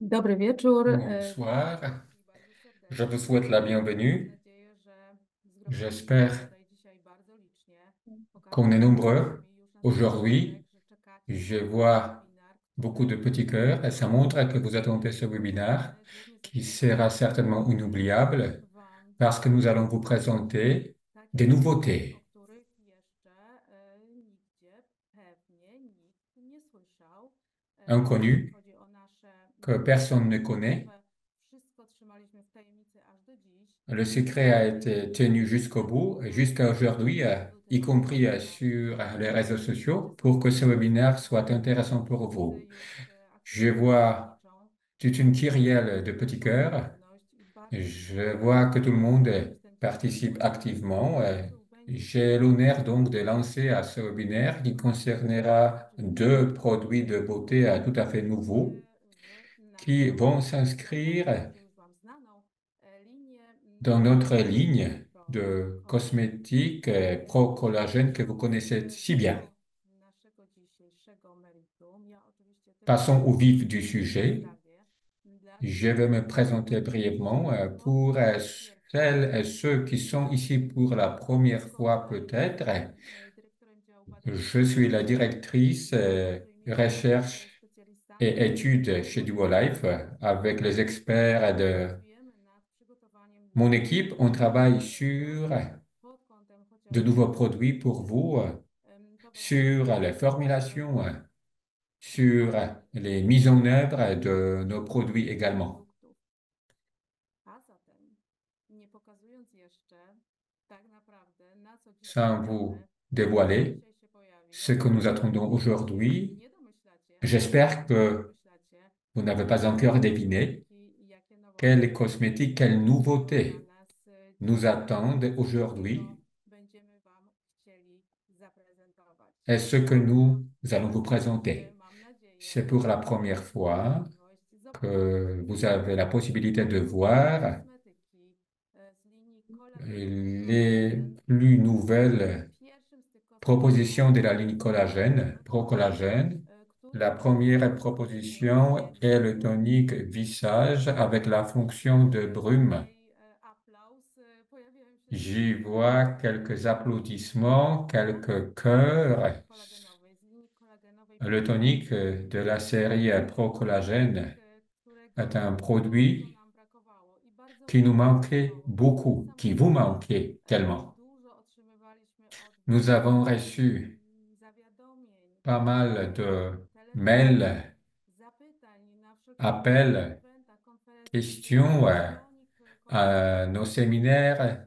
Dobry wieczór. Bonsoir, Witam wszystkich bardzo je vous serdecznie. souhaite la Mam bienvenue. nadzieję, że zgromadziliście się J'espère tutaj dzisiaj bardzo licznie. qu'on est Pokażcie nombreux. mi już na swoich Aujourd'hui, twarzach, że czekacie je na ten vois webinar, beaucoup de który petits cœurs et ça montre que vous attendez ce webinaire pokażemy głównie ze qui względu sera na to, certainement żeby inoubliable Wam parce que nous allons vous przedstawić présenter takie des treści, o nouveautés których jeszcze nigdzie pewnie nikt nie słyszał. Jeżeli inconnues chodzi o nasze que personne ne connaît. biznesowe, wszystko trzymaliśmy w tajemnicy aż do dziś. Le secret a été tenu jusqu'au bout, jusqu'à aujourd'hui, Był y też compris webinar sur les réseaux sociaux, pour que ce testowy. webinaire soit intéressant pour Wszyscy vous. już Je aktywnie vois uczestniczą. toute une kyrielle de petits Mam cœurs. pewność i bardzo Je chcę vois que tout le monde zakończyć ten tydzień participe activement. tym, co będzie J'ai l'honneur donc de bardzo lancer à ce webinaire qui ciekawym. concernera Oczywiście deux produits de beauté tout à fait nouveaux widzicie w qui naszym vont programie s'inscrire będzie już Wam znaną linię dans notre kosmetyków ligne Pro de Collagen. cosmétiques pro collagène que vous connaissez si bien. Do naszego dzisiejszego meritum. Ja oczywiście tylko Passons au się vif du sujet. przedstawię dla Je tych, vais me którzy présenter brièvement po pour raz pierwszy celles et ceux qui sont ici pour la première fois szkole. peut-être. Jestem dyrektorem działu badań Je suis la kosmetycznych, directrice której między recherche et specjalistami études chez Duolife avec les experts de pracujemy nad przygotowaniem mon nowych équipe. On travaille produktów sur pod kątem de chociażby nouveaux produits pour vous, sur towarzystwa les formulations, sur Collagen les mises en œuvre i de nos produits également. produktów. A zatem, nie pokazując jeszcze tak naprawdę, na co dzisiaj Sans vous czekamy, to co dévoiler dzisiaj się pojawi, ce que nous attendons pewnie się aujourd'hui, nie domyślacie, a może j'espère nawet się que domyślacie, vous n'avez pas jakie encore deviné kosmetyki i jakie quelles nowości cosmétiques, quelles czekają na nouveautés nas nous dzisiaj attendent i czego aujourd'hui będziemy Wam chcieli zaprezentować. et ce que nous allons Po vous raz pierwszy présenter. mam C'est nadzieję, pour la że première mieliście fois możliwość que zobaczyć vous avez la possibilité de nowe voir kosmetyki z linii kolagenu Pro les Collagen. plus Oczywiście nouvelles pierwszym z tych propositions kosmetyków de la ligne collagène, Pro Collagène. który La première funkcjonuje proposition est le tonique visage avec la fonction de brume. tutaj aplauz. Pojawiają się J'y tutaj vois quelques applaudissements, quelques cœurs. kolagenowej, z linii kolagenowej Le Pro tonique Collagen. de la série Pro Tonik, Collagène est którego un bardzo produit nam brakowało i bardzo qui nous wiele manquait brakowało. Od beaucoup, qui vous samego manquait tellement. dużo otrzymywaliśmy od Nous Was avons reçu zawiadomień, pas mal de telefonów, mails, zapytań na wszelkiego rodzaju appels, eventach, konferencjach, questions czy tonik à kolagen nos znajdzie séminaires się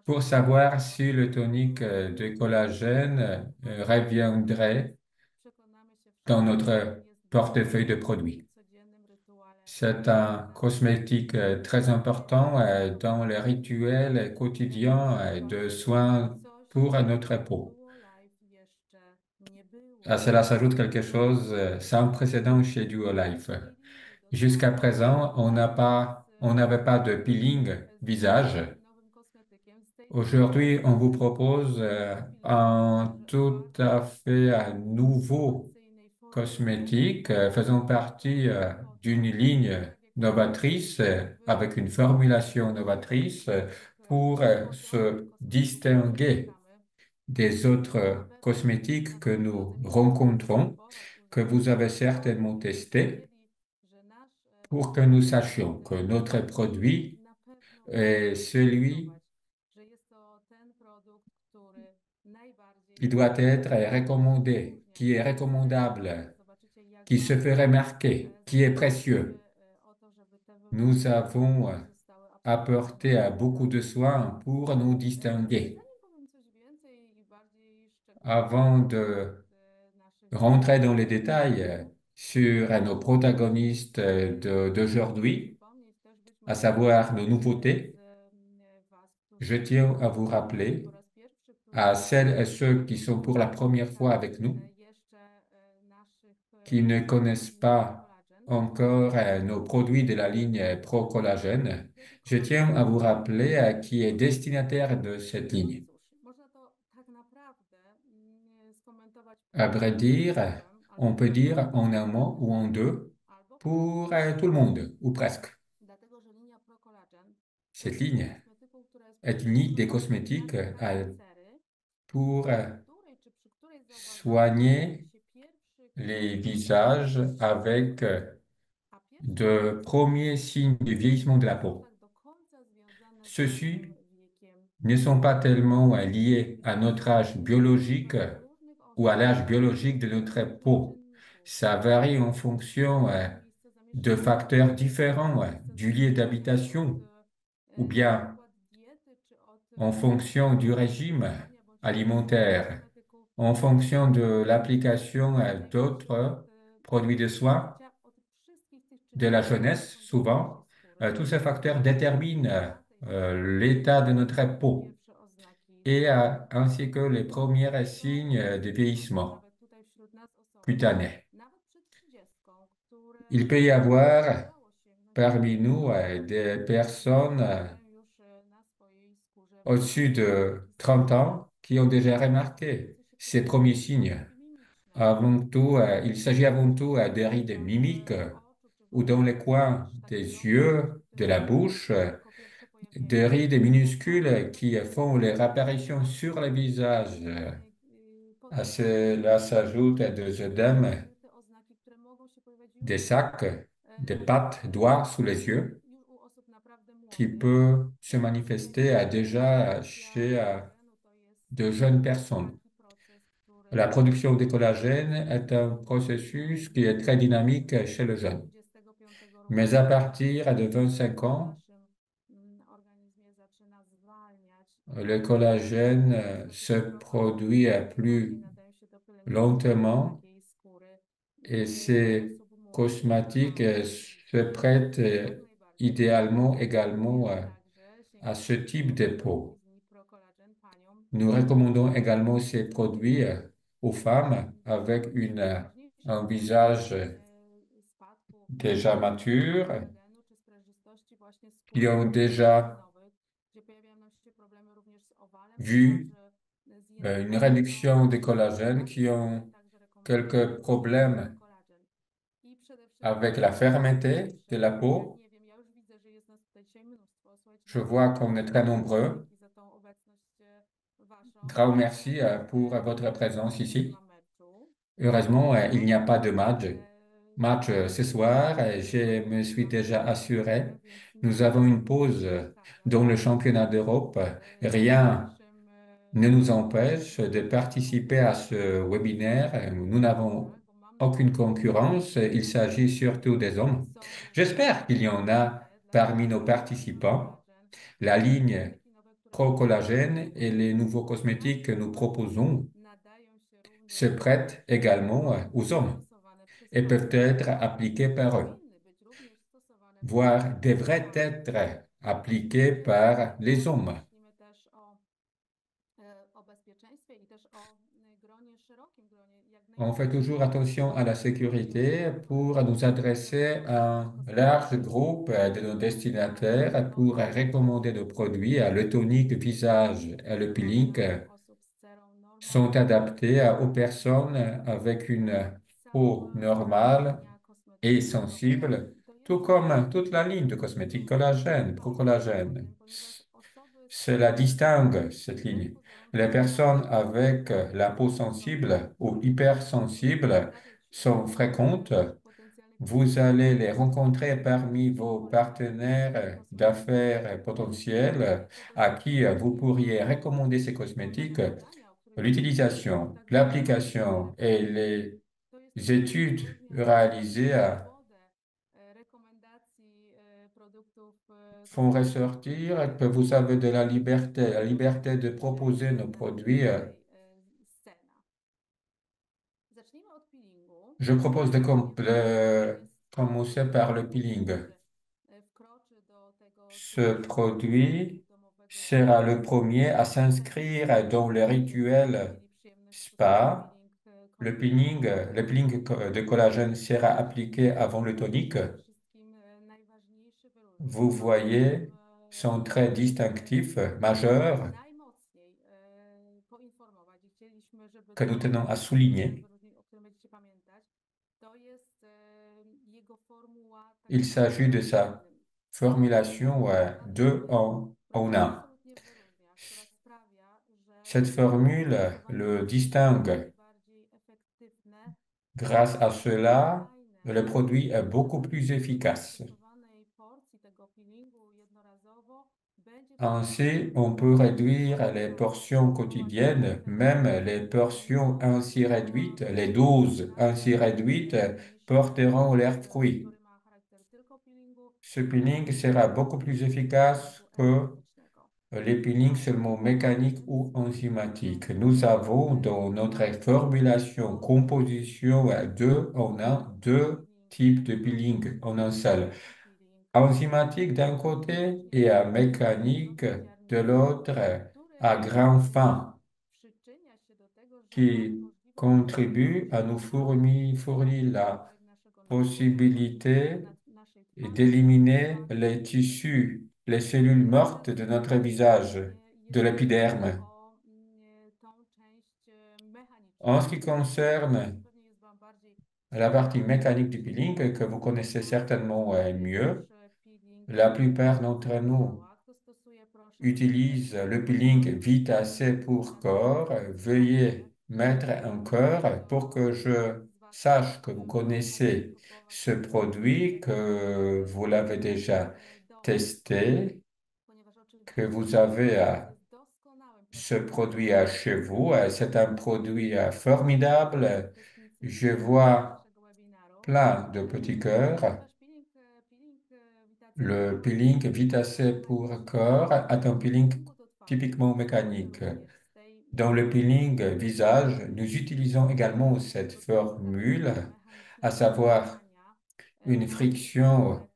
w pour naszych savoir szkoleniach. si le tonique Wkrótce de collagène reviendrait przekonamy się dans wszyscy, że notre jest portefeuille de dostępny produits. i codziennym rytualem C'est un naszych cosmétique très important dans les rituels quotidiens de soins coś, pour notre czego w peau. Duo Life jeszcze nie À było. cela s'ajoute quelque chose sans précédent chez Duolife. Peelingi Jusqu'à doskonałe présent, on n'avait pas de peeling z tym visage. nowym kosmetykiem, z tej Aujourd'hui, linii on vous propose chwilową, un tout à fait nouveau innowacyjnej formie cosmétique faisant partie po d'une to, ligne tak jak powiedziałam, novatrice avec une wyróżnić formulation się novatrice pour z pozostałych se kosmetyków, które distinguer spotykamy. des autres Pewnie cosmétiques na que pewno nous drodzy Państwo rencontrons, po raz que vous avez użytkowy certainement testé, wiedzieli, że nasz pour que nous sachions que produkt notre musimy produit na pewno est celui zaprezentować, że jest to ten produkt, który najbardziej qui doit powinien être się recommandé, qui wyróżniać. est Za chwilę recommandable, zobaczycie, jak qui se fait bardzo remarquer, qui est zadbaliśmy précieux. o to, żeby te Nous wymogi avons zostały absolutnie apporté beaucoup de spełnione. soins pour nous distinguer. Zanim powiem coś więcej i bardziej szczegółowo Avant na de temat naszych rentrer dans les détails produktów, sur nos protagonistes chciałabym d'aujourd'hui, przypomnieć też być à może savoir nos tym nouveautés, Was, je którzy tiens à vous są tutaj po rappeler raz pierwszy, à którzy celles et ceux qui sont nie pour la première fois znali avec nous, jeszcze naszych qui ne produktów connaissent z linii pas Collagen, encore nos produits de la ligne Pro Collagène, kiedy je tiens à kolagenu vous mówimy, rappeler qui est destinataire de cette no ligne. cóż, można to tak naprawdę skomentować À vrai jednym dire, słowem on albo peut dwoma, dire en un mot ou en deux, albo pour tout le monde, ou presque. dlatego że linia ProCollagen to Cette jest linia ligne kosmetyków, która jest est une ligne des przygotowana cosmétiques specjalnie dla cancery, pour przy której zauważamy, że pojawia soigner się pierwszy les krok visages avec a pierwszy krok de premiers signes du vieillissement de la nie jest peau. tak do końca związany z Ceux-ci naszym wiekiem. ne sont pas tellement liés à notre âge biologique Ponieważ u różnych ou à osób l'âge biologique de zależy notre od wielu peau. czynników. Ça varie en fonction Miejsce de zamieszkania, facteurs différents, miejsce du lieu zamieszkania, od d'habitation ou na bien przykład diety, czy od en fonction du régime używania bądź nie używania alimentaire, kosmetyków, en fonction de l'application najczęściej d'autres produits de soins, od wszystkich tych de la czynników, które jeunesse są dookoła souvent. naszej skóry. Tous ces facteurs déterminent Na tej podstawie l'état de notre pojawiają się peau pierwsze oznaki et wieku. ainsi que les premiers Są signes de vieillissement nawet tutaj wśród nas osoby, cutané. nawet przed 30, Il które peut y avoir udało sięgnąć po parmi nous kosmetyki des i personnes mają już na swojej skórze au-dessus pierwsze de oznaki 30 stanu. ans qui ont déjà Pojawiające remarqué się ces pierwsze premiers signes. oznaki mimiczne. Avant tout, il s'agit avant tout des rides Wzrost mimiques oczu czy ou dans wokół les coins twarz, taki des wzrost yeux, oczu, de la bouche, jako pierwsze des pojawiające rides się minuscules oznaki qui font leur apparition wzrostu sur le oczu. visage. À Potencjalnie cela s'ajoutent des œdèmes, te oznaki, które mogą się pojawiać des już sacs, des pattes, doigts sous les yeux, już u osób naprawdę qui młodych. peut se Najczęściej manifester déjà produkcja chez kolagenu to jest de jeunes personnes. taki proces, La który production de collagène est un processus qui est très dynamique chez le jeune. 25 Mais roku à życia partir de 25 w ans, naszym organizmie zaczyna zwalniać le collagène se procesy produit wolniej plus nadają się do pielęgnacji lentement takiej skóry et u ces osób młodych. cosmétiques se prêtent Jak najbardziej idéalement également rekomendujemy także à ce sięgnięcie type po de środki peau. z Niprocollagen paniom, Nous recommandons également ces produits aux femmes avec najważniejsze un objawy visage spadku déjà mature, kolagenu czy sprężystości właśnie qui skóry ont osób déjà nowych, gdzie pojawiają nam się problemy również z owalem vu twarzy, z une jędrnością, réduction de z collagène, qui nadwagą. ont Także rekomendujemy quelques właśnie problèmes Niprocollagen. I przede avec wszystkim la po raz fermeté de pierwszy, la ja peau. nie wiem, ja już widzę, że jest nas tutaj dzisiaj mnóstwo. Słuchajcie, Je bardzo vois Wam qu'on est très dziękuję. nombreux. Dzięki za tą obecność Waszą. Grand merci pour Niestety votre présence dzisiaj nie ici. ma meczu Heureusement, il n'y a pas de futbolu. match ce soir. Je me suis Mamy déjà assuré. przerwę, więc nie Nous chcę avons une Wam pause przeszkadzać dans le championnat d'Europe. w Rien Waszym ne nous empêche de spotkaniu participer à ce webinaire. Nous n'avons bo mam aucune nadzieję, concurrence. Il s'agit surtout des hommes. są również J'espère qu'il y en a fajne, parmi dlatego nos że participants. Niprocollagen La i ligne kosmetyki nowe, które Pro mamy Collagène et les nouveaux na cosmétiques que nous przykład proposons nadają się se również prêtent également aux być hommes stosowane przez et peuvent panny être i appliqués par eux, powinny być również stosowane voire przez devraient panny. être appliqués Dzisiaj par les hommes. myślimy też o bezpieczeństwie i też o gronie, szerokim gronie, jak On fait najszerszym toujours gronie attention à la sécurité osób, pour nous adresser à un large groupe de nos destinataires pour recommander nos produits. Le tonique visage et le peeling polecam osób z cerą sont normalną, adaptés aux personnes avec une peau cała normale linia et kosmetyków sensible, to tout jest comme toute la ligne de cosmétiques collagène, pomysł na pro-collagène. tym, ponieważ osoby z Cela distingue cette wbrew ligne. pozorom Les starają personnes się avec la peau stosować sensible ou hypersensible stawiać sont fréquentes. naszych potencjalnych Vous allez les rencontrer parmi vos takich partenaires osób d'affaires potentiels à qui vous pourriez recommander ces pewne cosmétiques. badania, o których mówiliśmy, L'utilisation, także l'application et les to jest études również réalisées swobodę rekomendacji produktów font kosmetycznych ressortir que vous avez de la do liberté tego de się proposer nos produits. tutaj scena. Zacznijmy od peelingu, Je propose ponieważ to de jest commencer par le produkt, peeling. który wkroczy do tego Ce słynnego produit domowego sera le peelingu. premier à Pewnie s'inscrire dans le wszyscy rituel mieli przyjemność stosować spa. peeling Le kolagenowany. peeling de collagène sera appliqué avant le tonique. Przede wszystkim najważniejszy wyróżnik, Vous o którym voyez son trait chcieliśmy distinctif majeur najmocniej poinformować i chcieliśmy, żeby que to nous był tenons à ten souligner. wyróżnik, o którym będziecie pamiętać, to jest jego Il s'agit de sa formulation 2 en 1. Cette formule le distingue. Grâce à cela, le produit est beaucoup plus efficace. Ainsi, on peut réduire les portions quotidiennes, même les portions ainsi réduites, les doses ainsi réduites porteront leurs fruits. Ce peeling sera beaucoup plus efficace que les peelings seulement mécaniques ou enzymatiques. Nous avons dans notre formulation composition 2 en un, deux types de peeling en un seul. Enzymatique d'un côté et à mécanique de l'autre à grain fin qui contribue à nous fournir la possibilité d'éliminer les tissus, les cellules mortes de notre visage, de l'épiderme. En ce qui concerne la partie mécanique du peeling, que vous connaissez certainement mieux, la plupart d'entre nous utilisent le peeling Vitacé pour corps. Veuillez mettre un cœur pour que je sache que vous connaissez ce produit, que vous l'avez déjà testé, que vous avez ce produit chez vous. C'est un produit formidable. Je vois plein de petits cœurs. Le peeling Vitacé pour corps est un peeling typiquement mécanique. Dans le peeling visage, nous utilisons également cette formule, à savoir une friction,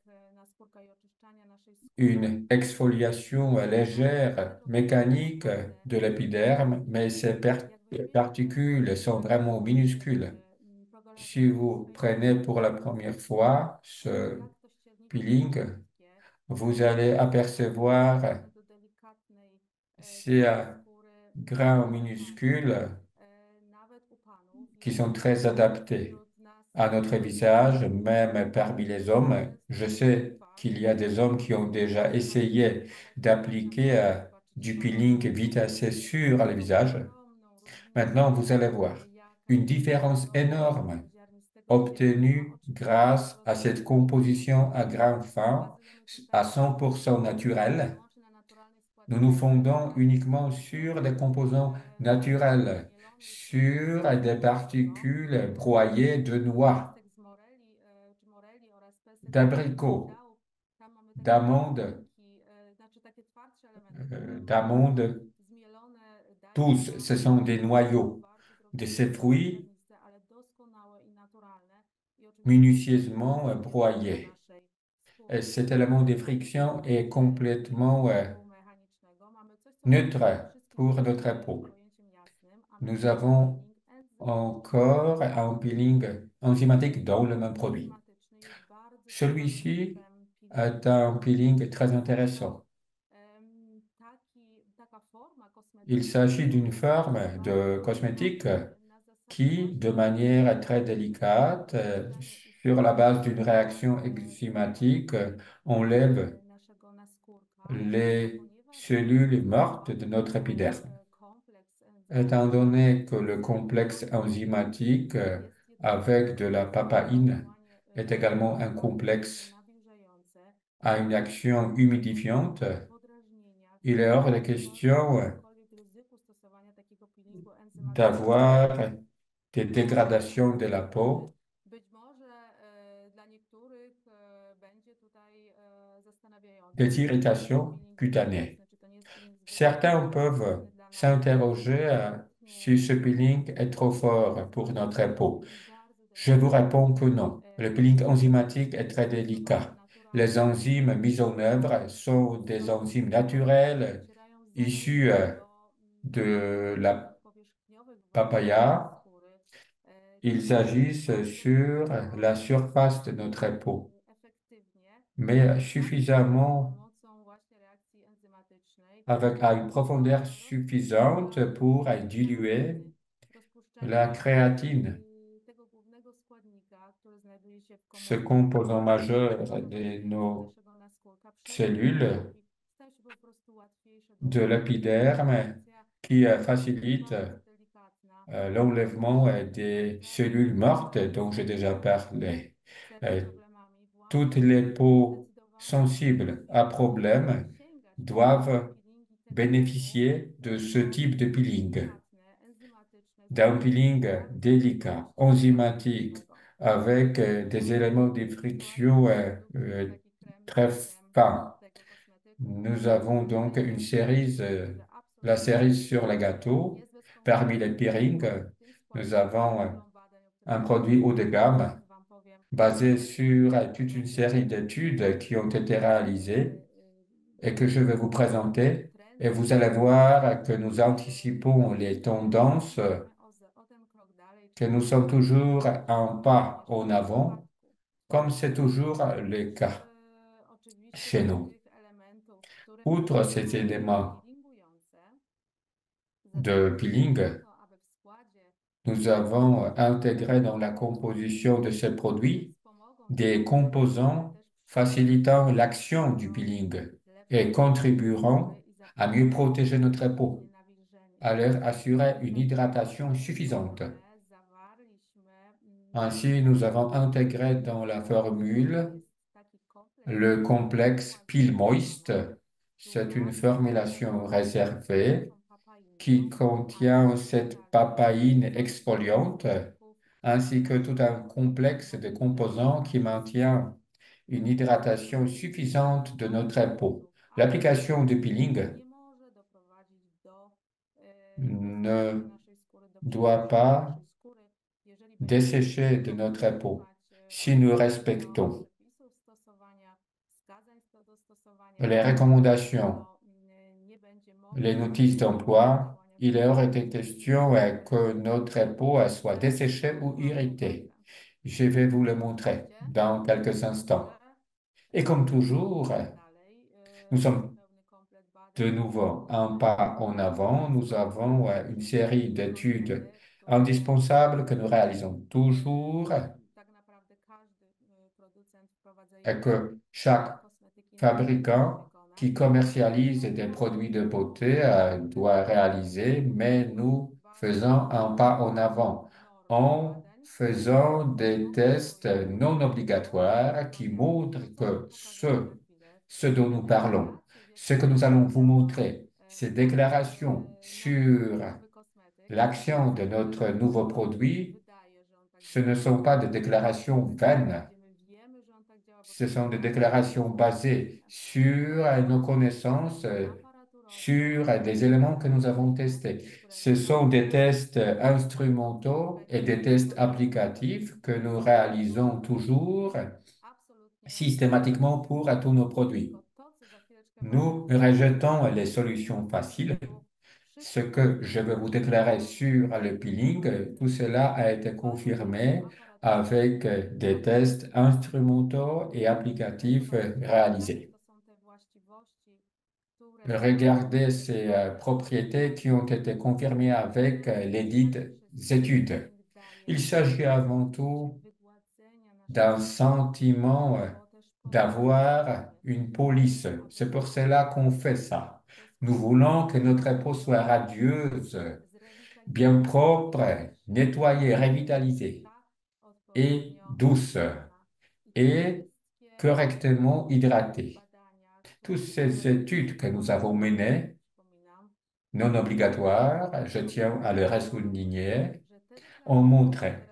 une exfoliation légère, mécanique de l'épiderme, mais ces particules sont vraiment minuscules. Si vous prenez pour la première fois ce peeling, vous allez apercevoir ces grains minuscules qui sont très adaptés à notre visage, même parmi les hommes. Je sais qu'il y a des hommes qui ont déjà essayé d'appliquer du peeling Vitacé sur le visage. Maintenant, vous allez voir une différence énorme obtenue grâce à cette composition à grains fins à 100% naturelle. Nous nous fondons uniquement sur des composants naturels, sur des particules broyées de noix, d'abricots, d'amandes douces. Ce sont des noyaux de ces fruits minutieusement broyés. Et cet élément de friction est complètement neutre pour notre peau. Nous avons encore un peeling enzymatique dans le même produit. Celui-ci est un peeling très intéressant. Il s'agit d'une forme de cosmétique qui, de manière très délicate, sur la base d'une réaction enzymatique, enlève les cellules mortes de notre épiderme. Étant donné que le complexe enzymatique avec de la papaïne est également un complexe à une action humidifiante, il est hors de question d'avoir des dégradations de la peau, des irritations cutanées. Certains peuvent s'interroger si ce peeling est trop fort pour notre peau. Je vous réponds que non. Le peeling enzymatique est très délicat. Les enzymes mises en œuvre sont des enzymes naturelles issues de la papaya. Ils agissent sur la surface de notre peau, mais suffisamment avec à une profondeur suffisante pour diluer la créatine ce composant majeur de nos cellules de l'épiderme qui facilite l'enlèvement des cellules mortes dont j'ai déjà parlé. Euh, Toutes les peaux sensibles à problème doivent bénéficier de ce type de peeling, d'un peeling délicat, enzymatique, avec des éléments de friction très fins. Nous avons donc une série, la série sur les gâteaux. Parmi les peelings, nous avons un produit haut de gamme basé sur toute une série d'études qui ont été réalisées et que je vais vous présenter. Et vous allez voir que nous anticipons les tendances, que nous sommes toujours un pas en avant, comme c'est toujours le cas chez nous. Outre ces éléments de peeling, nous avons intégré dans la composition de ces produits des composants facilitant l'action du peeling et contribueront à mieux protéger notre peau, à leur assurer une hydratation suffisante. Ainsi, nous avons intégré dans la formule le complexe Peel Moist. C'est une formulation réservée qui contient cette papaïne exfoliante ainsi que tout un complexe de composants qui maintient une hydratation suffisante de notre peau. L'application du peeling ne doit pas dessécher de notre peau si nous respectons les recommandations, les notices d'emploi. Il aurait été question que notre peau soit desséchée ou irritée. Je vais vous le montrer dans quelques instants. Et comme toujours, nous sommes de nouveau un pas en avant. Nous avons une série d'études indispensables que nous réalisons toujours et que chaque fabricant qui commercialise des produits de beauté doit réaliser, mais nous faisons un pas en avant en faisant des tests non obligatoires qui montrent que ce dont nous parlons, ce que nous allons vous montrer, ces déclarations sur l'action de notre nouveau produit, ce ne sont pas des déclarations vaines. Ce sont des déclarations basées sur nos connaissances, sur des éléments que nous avons testés. Ce sont des tests instrumentaux et des tests applicatifs que nous réalisons toujours systématiquement pour tous nos produits. Nous rejetons les solutions faciles. Ce que je vais vous déclarer sur le peeling, tout cela a été confirmé avec des tests instrumentaux et applicatifs réalisés. Regardez ces propriétés qui ont été confirmées avec les dites études. Il s'agit avant tout d'un sentiment d'avoir une police. C'est pour cela qu'on fait ça. Nous voulons que notre peau soit radieuse, bien propre, nettoyée, revitalisée et douce et correctement hydratée. Toutes ces études que nous avons menées, non obligatoires, je tiens à le souligner, ont montré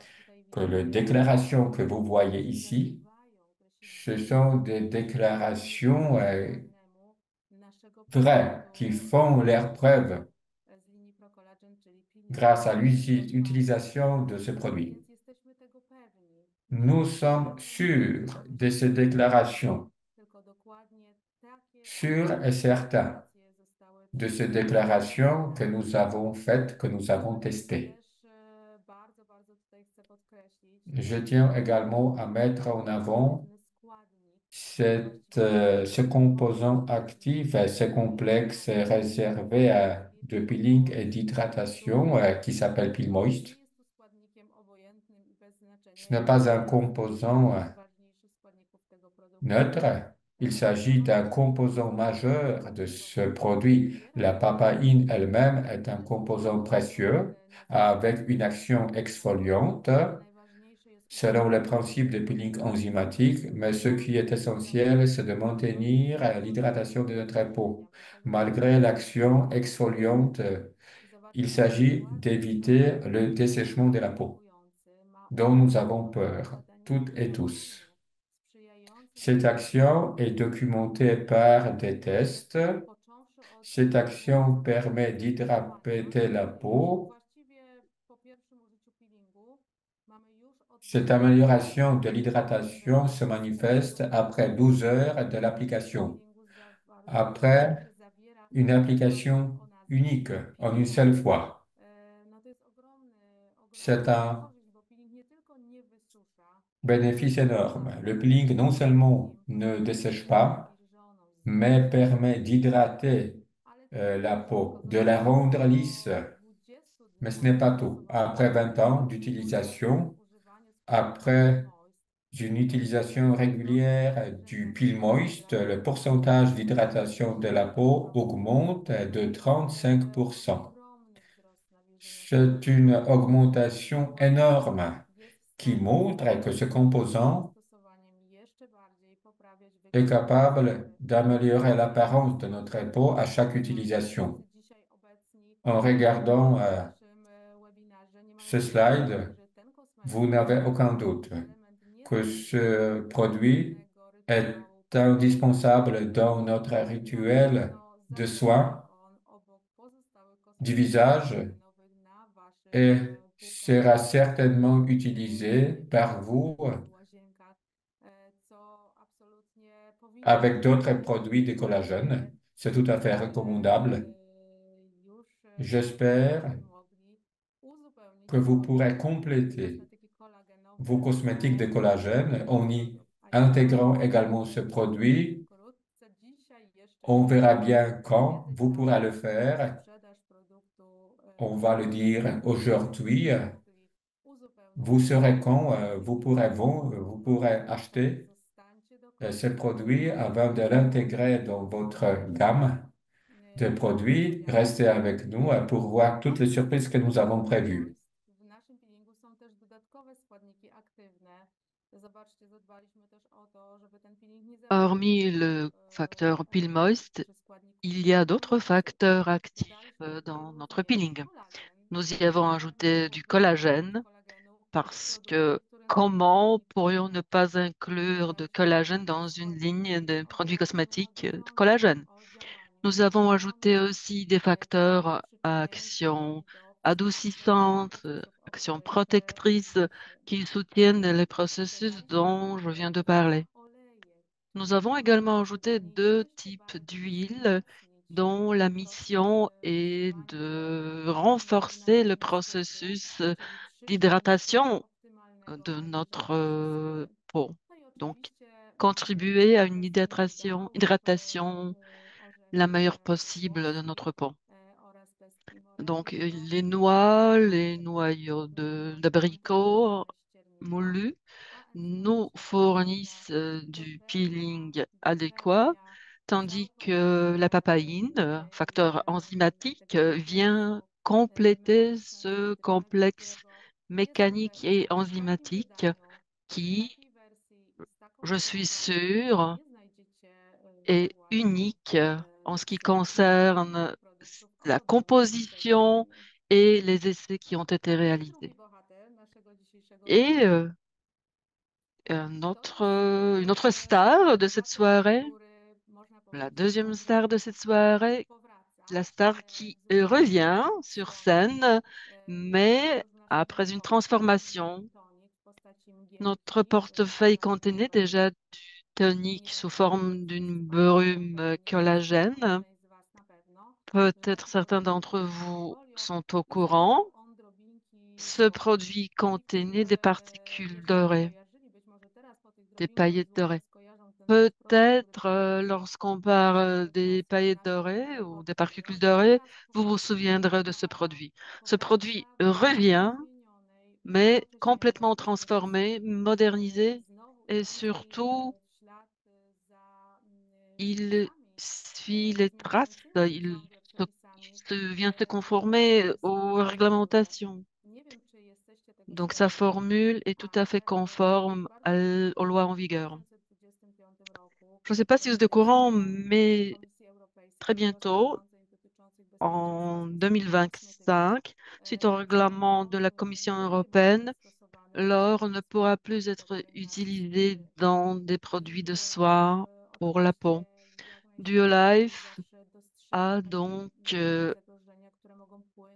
que les déclarations que vous voyez ici, ce sont des déclarations vraies qui font leurs preuves grâce à l'utilisation de ce produit. Nous sommes sûrs de ces déclarations, sûrs et certains de ces déclarations que nous avons faites, que nous avons testées. Je tiens également à mettre en avant ce composant actif, ce complexe réservé de peeling et d'hydratation qui s'appelle Peel Moist. Ce n'est pas un composant ważniejszych składników tego produktu. neutre. Il s'agit d'un Ponoć composant majeur de produktu ce produit. La zawiera papaïne elle-même est un dodatkowe composant précieux avec une action exfoliante Najważniejsze jest selon le usuwanie principe de peeling enzymatique, mais ce qui est essentiel, c'est de maintenir l'hydratation de notre peau. Malgré l'action exfoliante, il Zobaczcie, jaki s'agit ładny d'éviter kolor le dessèchement de la peau dezynfekujący ma dont nous on avons do peur, badania toutes et tous. kolagenu, sprzyjający Cette action est funkcjonowaniu documentée par kolagenu, des tests. począwszy od Cette action permet pierwszego używania d'hydrater la peelingu. peau. Właściwie po pierwszym użyciu peelingu mamy już Cette odwzorowanie amélioration de l'hydratation se manifeste après 12 heures de l'application, peelingu après który zawiera une produkt application o nazwie unique en une peeling. seule fois. No to jest C'est ogromna un korzyść, bo peeling nie tylko nie wysusza, bénéfice énorme. Le peeling non seulement ne dessèche pas, nawilżoną, mais permet zniekształconą, d'hydrater ale też la szybko peau, de la zostaje rendre lisse. po 20 Mais ce n'est dniach pas tout. stosowania Après 20 ans począwszy d'utilisation, używanie składnika Peel après Moist, une utilisation régulière du pile moist, le pourcentage d'hydratation de la peau augmente de 35%. ogromny wzrost nawilżenia C'est skóry. une augmentation Ponieważ énorme jest w qui stanie montre que ce przed composant zastosowaniem jeszcze bardziej poprawiać est wygląd capable skóry. d'améliorer l'apparence de Dlatego notre peau à chaque moi, utilisation. wszyscy dzisiaj obecni En regardant na naszym webinarze nie mają ce wątpliwości, slide, że ten vous kosmetyk n'avez aucun stanowi doute element que niezbędny ce do produit codziennego est rytuału pielęgnacyjnego. indispensable dans notre Na rituel pewno de zastąpi soins on obok pozostałych du kosmetyków visage kolagenowych na waszych et półkach sera sklepowych certainement utilisé par vous czy w łazienkach, co absolutnie powinno avec być d'autres robione. produits de collagène. C'est tout à fait recommandable. Już J'espère będziecie mogli uzupełnić que vous swoje pourrez compléter kosmetyki vos kolagenowe cosmétiques de o collagène en y produkt. A ja intégrant également ce bardzo produit. wkrótce, dzisiaj jeszcze On verra jutro, bien quand kiedy vous pourrez le zaczynamy faire. sprzedaż produktu On va le dire aujourd'hui. będziecie mogli uzupełnić Vous saurez swoje quand vous kosmetyki pourrez vendre, vous pourrez kolagenowe. acheter Zostańcie do ce końca, produit avant de ponieważ l'intégrer dans votre gamme de produits. niespodzianki Restez avec nous pour voir toutes les surprises que nous avons Peel prévues. Moist. W naszym peelingu są też dodatkowe składniki aktywne. Zobaczcie, zadbaliśmy też o to, żeby ten peeling nie Hormis zawierał le facteur Peel oleju Moist, czy składników il y a d'autres stymulujących. facteurs actifs Dodaliśmy tutaj dans notre również peeling. kolagen, Nous y avons dawny ajouté du popularny z collagène kolagenu parce produkt, que który comment najbardziej pourrions ne pas inclure de collagène bezwzględnie dans une ligne składnik de produits cosmétiques de mówiący collagène? o działaniu Nous avons ajouté hormonów, aussi des działaniu facteurs à przyczyniającym action się do wzmacniania adoucissante, procesów action protectrice qui oczyszczania soutiennent les i processus dodaliśmy dont je viens de również parler. olejek, Nous avons który ma également za ajouté zadanie deux jeszcze types bardziej d'huiles wzmocnić dont la proces mission est usuwania de renforcer le pielęgnacyjny skóry, processus czyli przyczynić się do d'hydratation optymalnego de nawilżenia notre skóry. peau. No i Donc, oczywiście contribuer à une pestimidów hydratation la orzechów meilleure possible de włoskich notre peau. oraz peskim Donc, orzechów les włoskich noix, les noyaux stanowiących d'abricot naturalne ściernisko, moulus a nous enzymatyczne działania fournissent du dopełnia, peeling adéquat, dopełnia tandis que la całkowicie papaïne, facteur pielęgnacyjne enzymatique, tego vient procesu. My compléter obecności ce kosmetyk, complexe którego nie mécanique et zdobędzie w takim enzymatique wydaniu, w qui, takiej wersji i z taką je suis przezroczystością sûre, nie znajdziecie we est własnych unique en ce qui sklepach concerne produktów la composition kosmetyczno-wygładzenia. et les essais qui ont été I drugi réalisés. bohater naszego dzisiejszego Et webinaru to jest une autre star de cette bohater, soirée, który można la powiedzieć deuxième star de cette soirée, la powraca star qui z zupełnie revient sur ulepszony. scène, Jest to mais już nasz après une wyjątkowy transformation. tonik w postaci Notre mgielki portefeuille contenait kolagenowej. déjà du tonique Nie sous będę forme mówić d'une składu, brume pewnie wszyscy, albo collagène. część z Was na pewno, że Peut-être w certains porównaniu d'entre z vous folią sont au courant. zawierał on drobinki Ce złota. produit Ci, contenait des którzy particules jeszcze nie dorées, kojarzyli, być może teraz po tych des drobinkach paillettes złota dorées. skojarzą ten nasz produkt, który Peut-être powraca lorsqu'on parle des czasem paillettes naszych dorées ou des portfoliach, particules że po dorées, raz vous vous kolejny souviendrez de ce produit. Ce produit powraca w revient zmienionej mais complètement transformé, modernisé et surtout, il suit les traces, se, vient se conformer aux réglementations. Donc sa formule est tout à fait conforme aux lois en vigueur. Je ne sais pas si vous êtes au courant, mais très bientôt, en 2025, suite au règlement de la Commission européenne, l'or ne pourra plus être utilisé dans des produits de soins pour la peau. Duolife a donc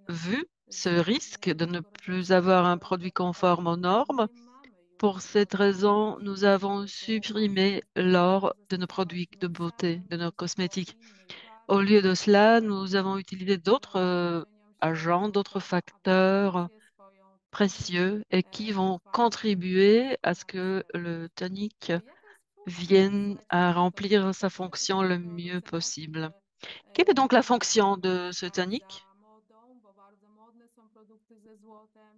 vu ce risque de ne plus avoir un produit conforme aux normes. Pour cette raison, nous avons supprimé l'or de nos produits de beauté, de nos cosmétiques. Au lieu de cela, nous avons utilisé d'autres agents, d'autres facteurs précieux et qui vont contribuer à ce que le tonique vienne à remplir sa fonction le mieux possible. Quelle est donc la fonction de ce tonique?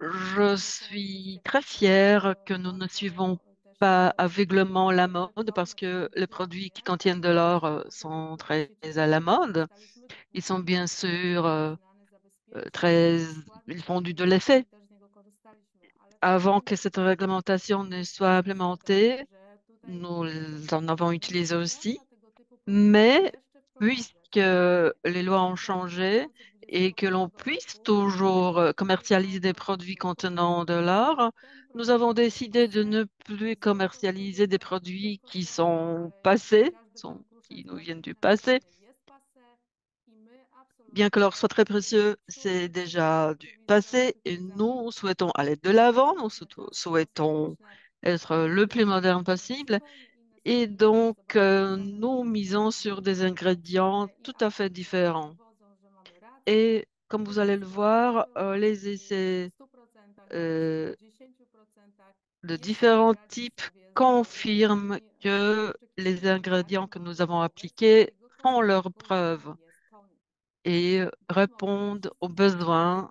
Je suis très fière que nous ne suivons pas aveuglément la mode parce que les produits qui contiennent de l'or sont très à la mode. Ils sont bien sûr très, ils font du de l'effet. Avant que cette réglementation ne soit implémentée, nous en avons utilisé aussi. Mais puisque les lois ont changé et que l'on puisse toujours commercialiser des produits contenant de l'or, nous avons décidé de ne plus commercialiser des produits qui sont passés, qui nous viennent du passé. Bien que l'or soit très précieux, c'est déjà du passé et nous souhaitons aller de l'avant, nous souhaitons être le plus moderne possible. Et donc, nous misons sur des ingrédients tout à fait différents. Et comme vous allez le voir, les essais euh, de différents types confirment que les ingrédients que nous avons appliqués font leurs preuves et répondent aux besoins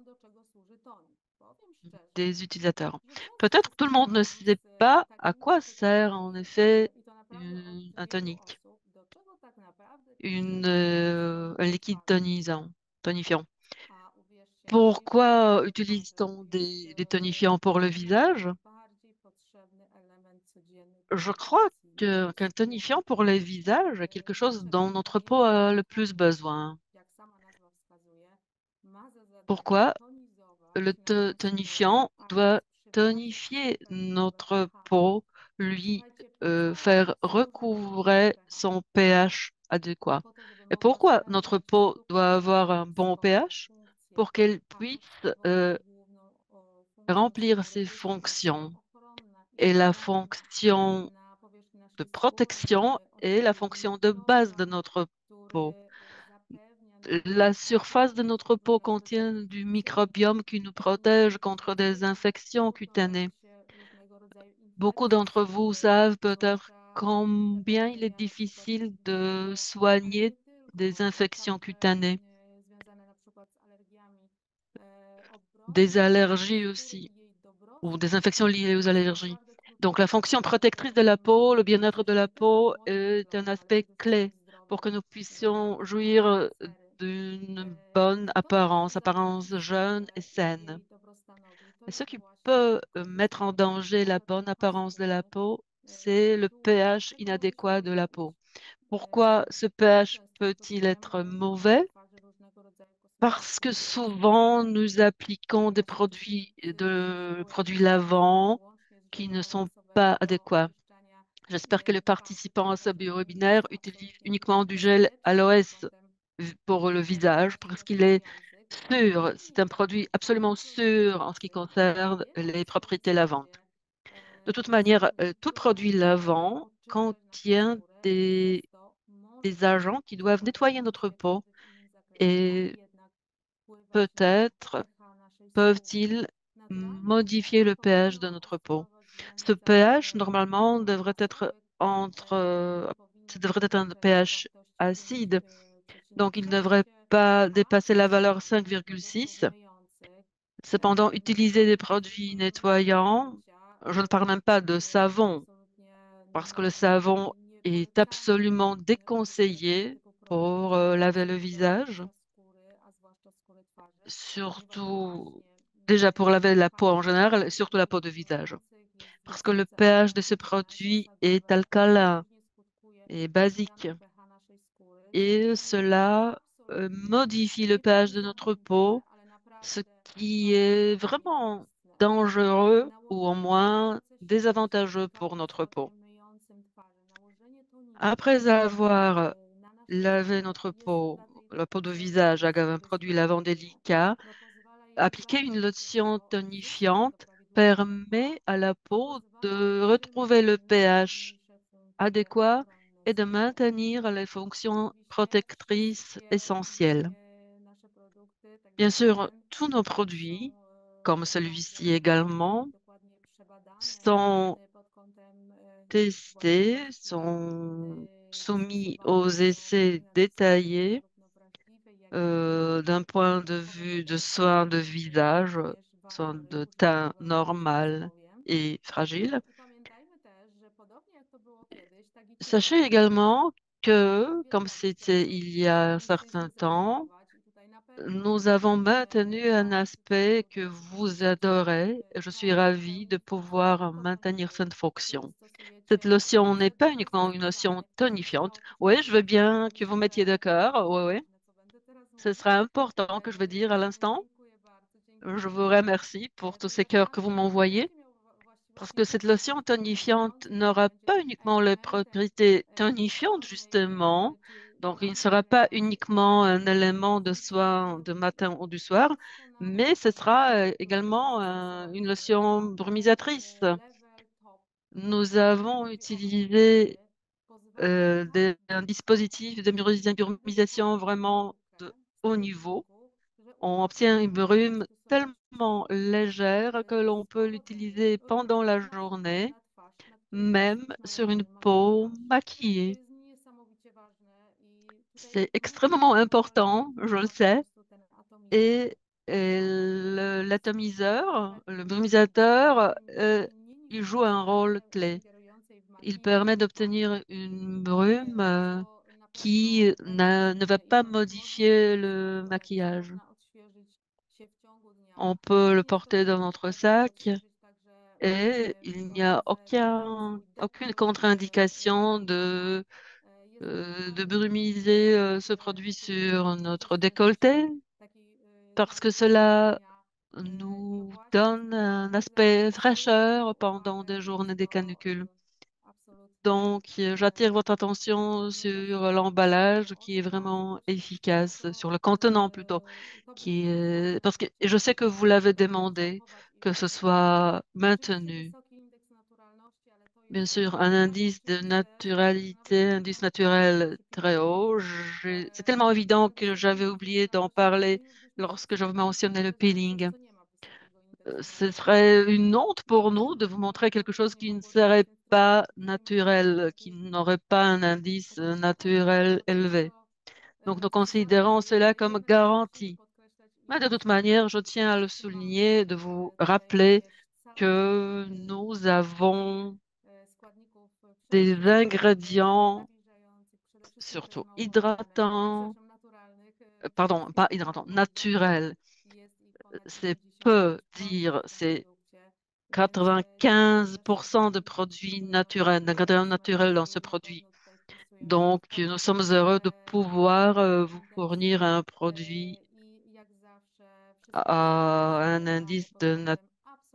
des utilisateurs. Peut-être que tout le monde ne sait pas à quoi sert en effet un tonique. Un liquide tonifiant. Pourquoi utilise-t-on des tonifiants pour le visage? Je crois qu'un tonifiant pour le visage est quelque chose dont notre peau a le plus besoin. Pourquoi? Tonifiant doit tonifier notre peau, lui faire recouvrer son pH adéquat. Et pourquoi notre peau doit avoir un bon pH? Pour qu'elle puisse remplir ses fonctions. Et la fonction de protection est la fonction de base de notre peau. La surface de notre peau contient du microbiome qui nous protège contre des infections cutanées. Beaucoup d'entre vous savent peut-être combien il est difficile de soigner des infections cutanées, des allergies aussi, ou des infections liées aux allergies. Donc, la fonction protectrice de la peau, le bien-être de la peau est un aspect clé pour que nous puissions jouir d'une bonne apparence jeune et saine. Et ce qui peut mettre en danger la bonne apparence de la peau, c'est le pH inadéquat de la peau. Pourquoi ce pH peut-il être mauvais? Parce que souvent, nous appliquons produits lavants qui ne sont pas adéquats. J'espère que les participants à ce biowebinaire utilisent uniquement du gel aloès pour le visage parce qu'il est sûr, c'est un produit absolument sûr en ce qui concerne les propriétés lavantes. De toute manière, tout produit lavant contient des agents qui doivent nettoyer notre peau et peut-être peuvent-ils modifier le pH de notre peau. Ce pH, normalement, ce devrait être un pH acide, donc il ne devrait pas dépasser la valeur 5,6. Cependant, utiliser des produits nettoyants, je ne parle même pas de savon, parce que le savon est absolument déconseillé pour laver le visage, surtout déjà pour laver la peau en général, et surtout la peau de visage, parce que le pH de ce produit est alcalin et basique, et cela modifie le pH de notre peau, ce qui est vraiment dangereux ou au moins désavantageux pour notre peau. Après avoir lavé notre peau, la peau de visage avec un produit lavant délicat, appliquer une lotion tonifiante permet à la peau de retrouver le pH adéquat et de maintenir les fonctions protectrices essentielles. Bien sûr, tous nos produits, comme celui-ci également, sont testés, sont soumis aux essais détaillés d'un point de vue de soins de visage, soins de teint normal et fragile. Sachez également que, comme c'était il y a un certain temps, nous avons maintenu un aspect que vous adorez et je suis ravie de pouvoir maintenir cette fonction. Cette lotion n'est pas uniquement une lotion tonifiante. Oui, je veux bien que vous mettiez d'accord. Oui, oui. Ce sera important que je vais dire à l'instant. Je vous remercie pour tous ces cœurs que vous m'envoyez, parce que cette lotion tonifiante n'aura pas uniquement les propriétés tonifiantes, justement. Donc, il ne sera pas uniquement un élément de soin de matin ou du soir, mais ce sera également une lotion brumisatrice. Nous avons utilisé un dispositif de brumisation vraiment de haut niveau. On obtient une brume tellement légère que l'on peut l'utiliser pendant la journée, même sur une peau maquillée. C'est extrêmement important, je le sais, et, l'atomiseur, le brumisateur, il joue un rôle clé. Il permet d'obtenir une brume qui ne va pas modifier le maquillage. On peut le porter dans notre sac et il n'y a aucune contre-indication de brumiser ce produit sur notre décolleté parce que cela nous donne un aspect fraîcheur pendant des journées des canicules. Donc, j'attire votre attention sur l'emballage qui est vraiment efficace, sur le contenant plutôt, parce que et je sais que vous l'avez demandé, que ce soit maintenu. Bien sûr, un indice de naturalité, indice naturel très haut. C'est tellement évident que j'avais oublié d'en parler lorsque je mentionnais le peeling. Ce serait une honte pour nous de vous montrer quelque chose qui ne serait pas naturel, qui n'aurait pas un indice naturel élevé. Donc, nous considérons cela comme garantie. Mais de toute manière, je tiens à le souligner, de vous rappeler que nous avons des ingrédients, surtout hydratants, pardon, pas hydratants, naturels. C'est peu dire, c'est 95% de produits naturels, d'ingrédients naturels dans ce produit. Donc, nous sommes heureux de pouvoir vous fournir un produit à un indice de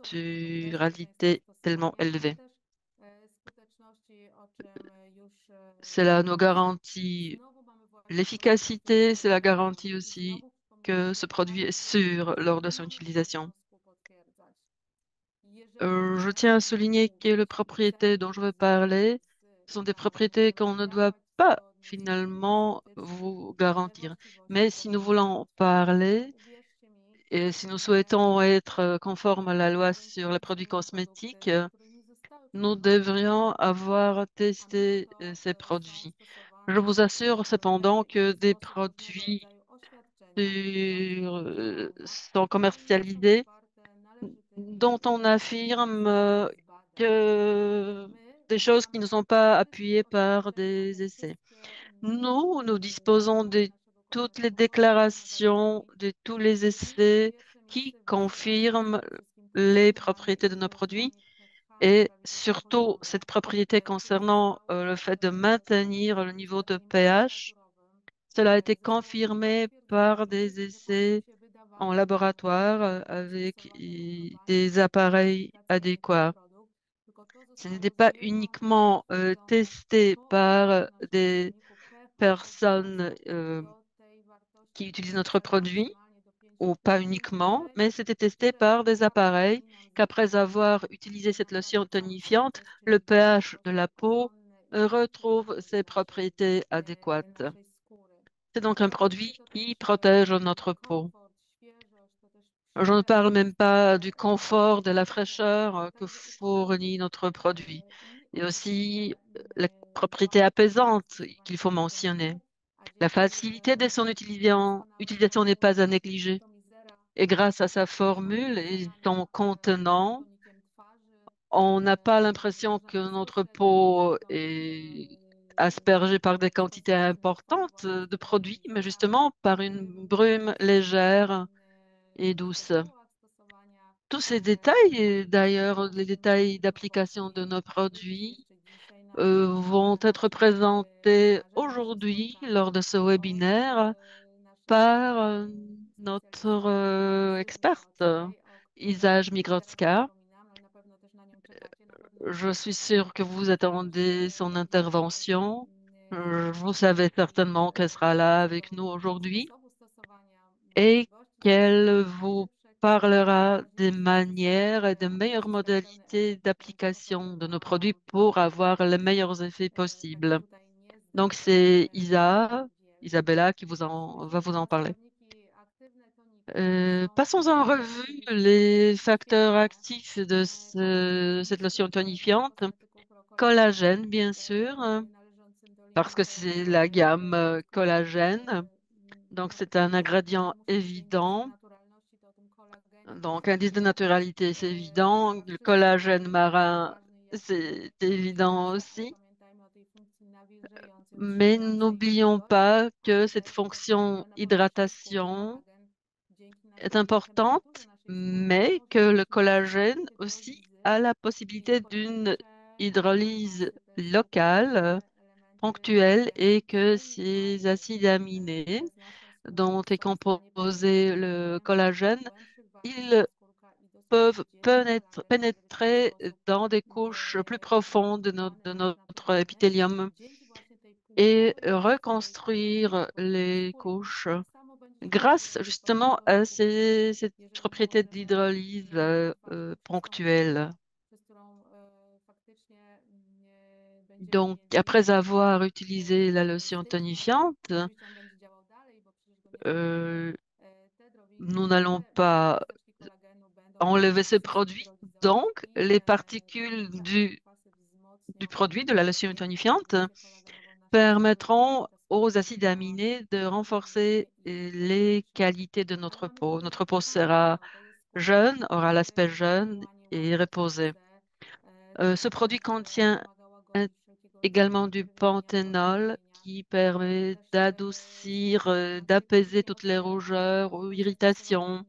naturalité tellement élevé. Cela nous garantit l'efficacité, cela garantit aussi que ce produit est sûr lors de son utilisation. Je tiens à souligner que les propriétés dont je veux parler sont des propriétés qu'on ne doit pas finalement vous garantir. Mais si nous voulons parler et si nous souhaitons être conformes à la loi sur les produits cosmétiques, nous devrions avoir testé ces produits. Je vous assure cependant que des produits sont commercialisés, dont on affirme que des choses qui ne sont pas appuyées par des essais. Nous disposons de toutes les déclarations, de tous les essais qui confirment les propriétés de nos produits et surtout cette propriété concernant le fait de maintenir le niveau de pH. Cela a été confirmé par des essais en laboratoire avec des appareils adéquats. Ce n'était pas uniquement testé par des personnes qui utilisent notre produit, ou pas uniquement, mais c'était testé par des appareils qu'après avoir utilisé cette lotion tonifiante, le pH de la peau retrouve ses propriétés adéquates. C'est donc un produit qui protège notre peau. Je ne parle même pas du confort, de la fraîcheur que fournit notre produit. Et aussi la propriété apaisante qu'il faut mentionner. La facilité de son utilisation n'est pas à négliger. Et grâce à sa formule et son contenant, on n'a pas l'impression que notre peau est aspergée par des quantités importantes de produits, mais justement par une brume légère et douce. Tous ces détails, et d'ailleurs les détails d'application de nos produits, vont être présentés aujourd'hui lors de ce webinaire par notre experte, Isa Migrodzka. Je suis sûre que vous attendez son intervention. Vous savez certainement qu'elle sera là avec nous aujourd'hui et qu'elle vous parlera des manières et des meilleures modalités d'application de nos produits pour avoir les meilleurs effets possibles. Donc, c'est Isabella, qui va vous en parler. Passons en revue les facteurs actifs de cette lotion tonifiante. Collagène, bien sûr, parce que c'est la gamme collagène. Donc, c'est un ingrédient évident. Donc, indice de naturalité, c'est évident. Le collagène marin, c'est évident aussi. Mais n'oublions pas que cette fonction hydratation est importante, mais que le collagène aussi a la possibilité d'une hydrolyse locale, ponctuelle, et que ces acides aminés dont est composé le collagène, ils peuvent pénétrer dans des couches plus profondes de notre épithélium et reconstruire les couches grâce justement à cette propriété d'hydrolyse ponctuelle. Donc, après avoir utilisé la lotion tonifiante, euh, nous n'allons pas enlever ce produit. Donc, les particules du produit, de la lotion tonifiante, permettront aux acides aminés de renforcer les qualités de notre peau. Notre peau sera jeune, aura l'aspect jeune et reposé. Ce produit contient un- également du panthénol qui permet d'adoucir, d'apaiser toutes les rougeurs ou irritations.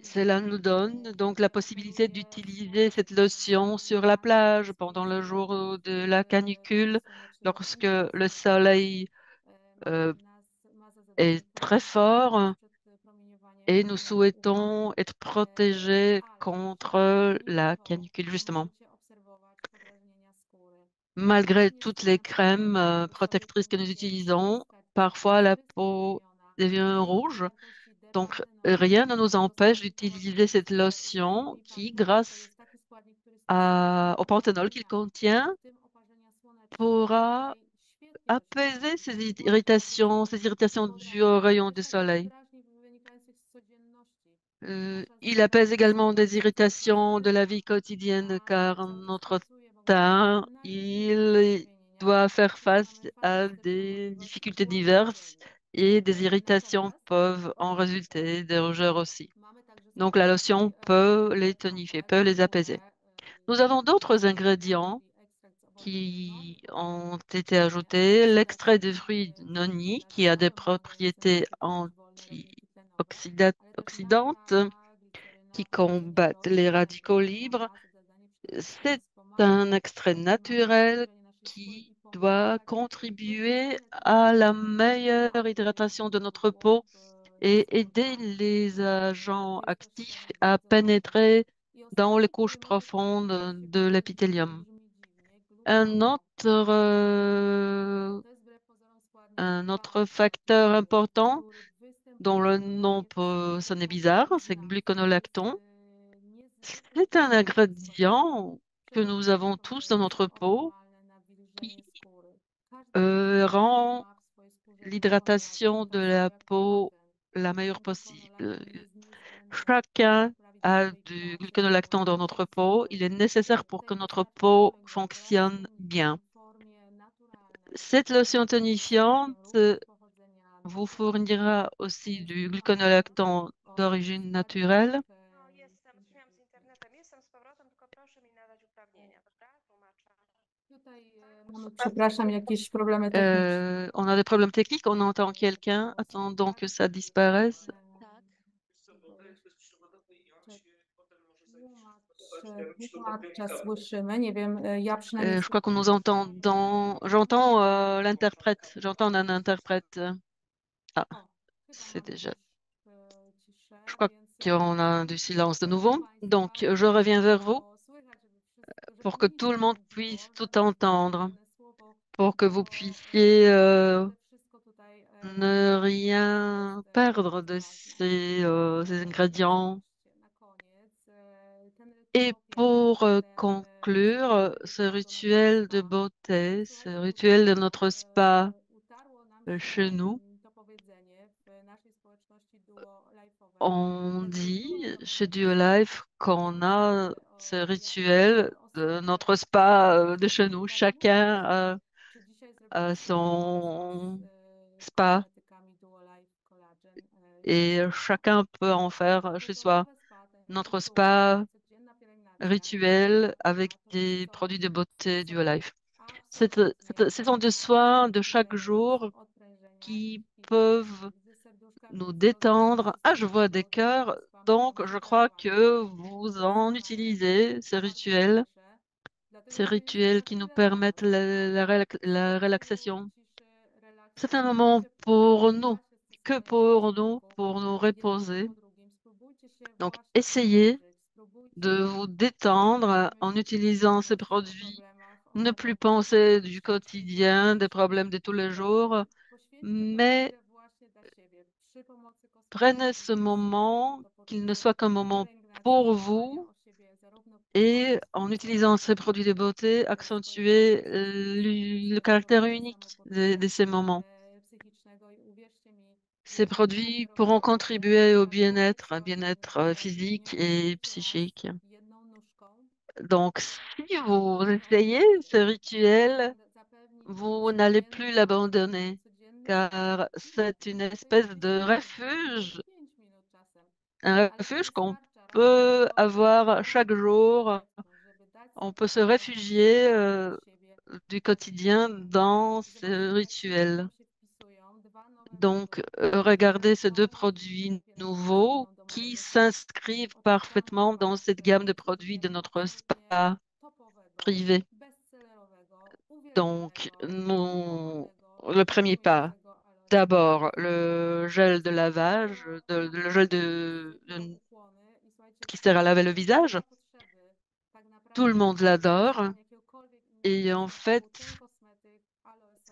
Cela nous donne donc la possibilité d'utiliser cette lotion sur la plage pendant le jour de la canicule, lorsque le soleil euh, est très fort et nous souhaitons être protégés contre la canicule, justement. Malgré toutes les crèmes protectrices que nous utilisons, parfois la peau devient rouge. Donc, rien ne nous empêche d'utiliser cette lotion qui, grâce au panthénol qu'il contient, pourra apaiser ces irritations dues aux rayons du soleil. Il apaise également des irritations de la vie quotidienne car notre teint, il doit faire face à des difficultés diverses et des irritations peuvent en résulter, des rougeurs aussi. Donc la lotion peut les tonifier, peut les apaiser. Nous avons d'autres ingrédients qui ont été ajoutés. L'extrait de fruits de noni qui a des propriétés antioxydantes qui combattent les radicaux libres. C'est un extrait naturel qui doit contribuer à la meilleure hydratation de notre peau et aider les agents actifs à pénétrer dans les couches profondes de l'épithélium. Un autre, un autre facteur important dont le nom peut sonner bizarre, c'est gluconolactone. C'est un ingrédient que nous avons tous dans notre peau qui rend l'hydratation de la peau la meilleure possible. Chacun a du gluconolactone dans notre peau. Il est nécessaire pour que notre peau fonctionne bien. Cette lotion tonifiante vous fournira aussi du gluconolactone d'origine naturelle. Przepraszam, jakieś problemy techniczne. On a des problèmes techniques, on entend quelqu'un. Attendons que ça disparaisse. Tak. Tłumacza słyszymy, nie wiem, ja przynajmniej Je crois qu'on słyszę. nous entend dans... J'entends l'interprète. J'entends un interprète. Ah, O, chyba c'est mamy déjà... już ciszę, Je crois więc qu'on a du silence de proszę nouveau. Donc, Państwa, je reviens vers vous było słychać, żeby pour que nic tout le się monde nie puisse dzieło, tout entendre, żadne słowo, pour que vous bo puissiez naprawdę wszystko tutaj ne rien jest perdre bardzo de ważne. ces ingrédients. Zobaczcie, na koniec ten Et rytuał pour jest conclure ce nawiązany do naszego rituel de spa. beauté, ce Słuchajcie, rituel de notre spa utarło nam chez się nous, to powiedzenie w naszej społeczności duo life'owej. on Ten dit rytuał to chez może Duo być Life qu'on a zależy ce jakie rituel de osoby notre spa de chez nous. zapromują Chacun się. Czy dzisiaj a zrobiliście rytuał son z spa kosmetykami Duo Life Collagen? et chacun peut en faire chez soi. Rytuałowe spa, Notre rytuał, spa codzienna pielęgnacja rituel avec powinny des produits de zostać beauté Duo Life. absolutnie Ce sont des soins de chaque z jour odprężenia qui i peuvent gdy serduszka nous wzrosną détendre. Ah, je vois des cœurs. to spa muszą Donc, się je crois zachwalić. que vous en utilisez Bardzo się cieszę, ces dlatego że jest to rituels na qui nous tyle permettent ważne, la żeby relaxation. ciszy, relaksu C'est un moment się pour wprowadzić w nous, wasze que stosunki z pour nous, sobą pour nous jedno reposer. po drugim. Spróbujcie się Donc, właśnie essayez odprężyć, spróbujcie de vous przestać détendre en myśleć utilisant ces o produits. problemach, o Ne plus chorobach, penser du przećwiczcie quotidien, des się, problèmes de tous les jours, poświęćcie tą mais chwilę właśnie dla siebie przy pomocy prenez kosmetyków. ce Wykorzystajcie moment, to qu'il ne poczucie soit qu'un moment pielęgnacji, pour zadbania vous, o siebie zarówno et en fizycznego, utilisant ces produits de beauté, swojej accentuer formie fizycznej, le swojego caractère unique samopoczucia de ces moments. psychicznego i uwierzcie mi, Ces jest produits naprawdę pourront rozwiązanie contribuer au na wiele bien-être, un sytuacji w bien-être życiu. physique Niech et uderzycie was psychique. jedną nóżką Donc, si vous i essayez ce rituel, zapewni vous n'allez plus l'abandonner, codzienny car c'est une espèce de refuge, 5 minut czasem, un ale to refuge qu'on wystarcza. Raz na peut tygodniu avoir chaque spróbujcie jour. odetchnąć, żeby dać On sobie peut se wolność, réfugier zadbać o siebie. du quotidien dans ce Zobaczcie, jak świetnie rituel. nam się wpisują dwa nowe Donc, produkty, regardez ces deux są produits nouveaux pielęgnacją qui domowego spa. s'inscrivent Oczekują parfaitement was dans cette gamme de produits de przedsięwzięcia notre absolutnie spa topowego, privé. bestsellerowego, Donc, uwielbianego, niepokornego, le premier pas, pachniejącego aloe vera, d'abord le gel de lavage, le gel ukłony i słuchajcie, qui sert à laver le nie visage. ma potrzeby tak Tout le naprawdę monde l'adore. stosowania jakiegokolwiek innego Et en fait, kosmetyku. Ten kosmetyk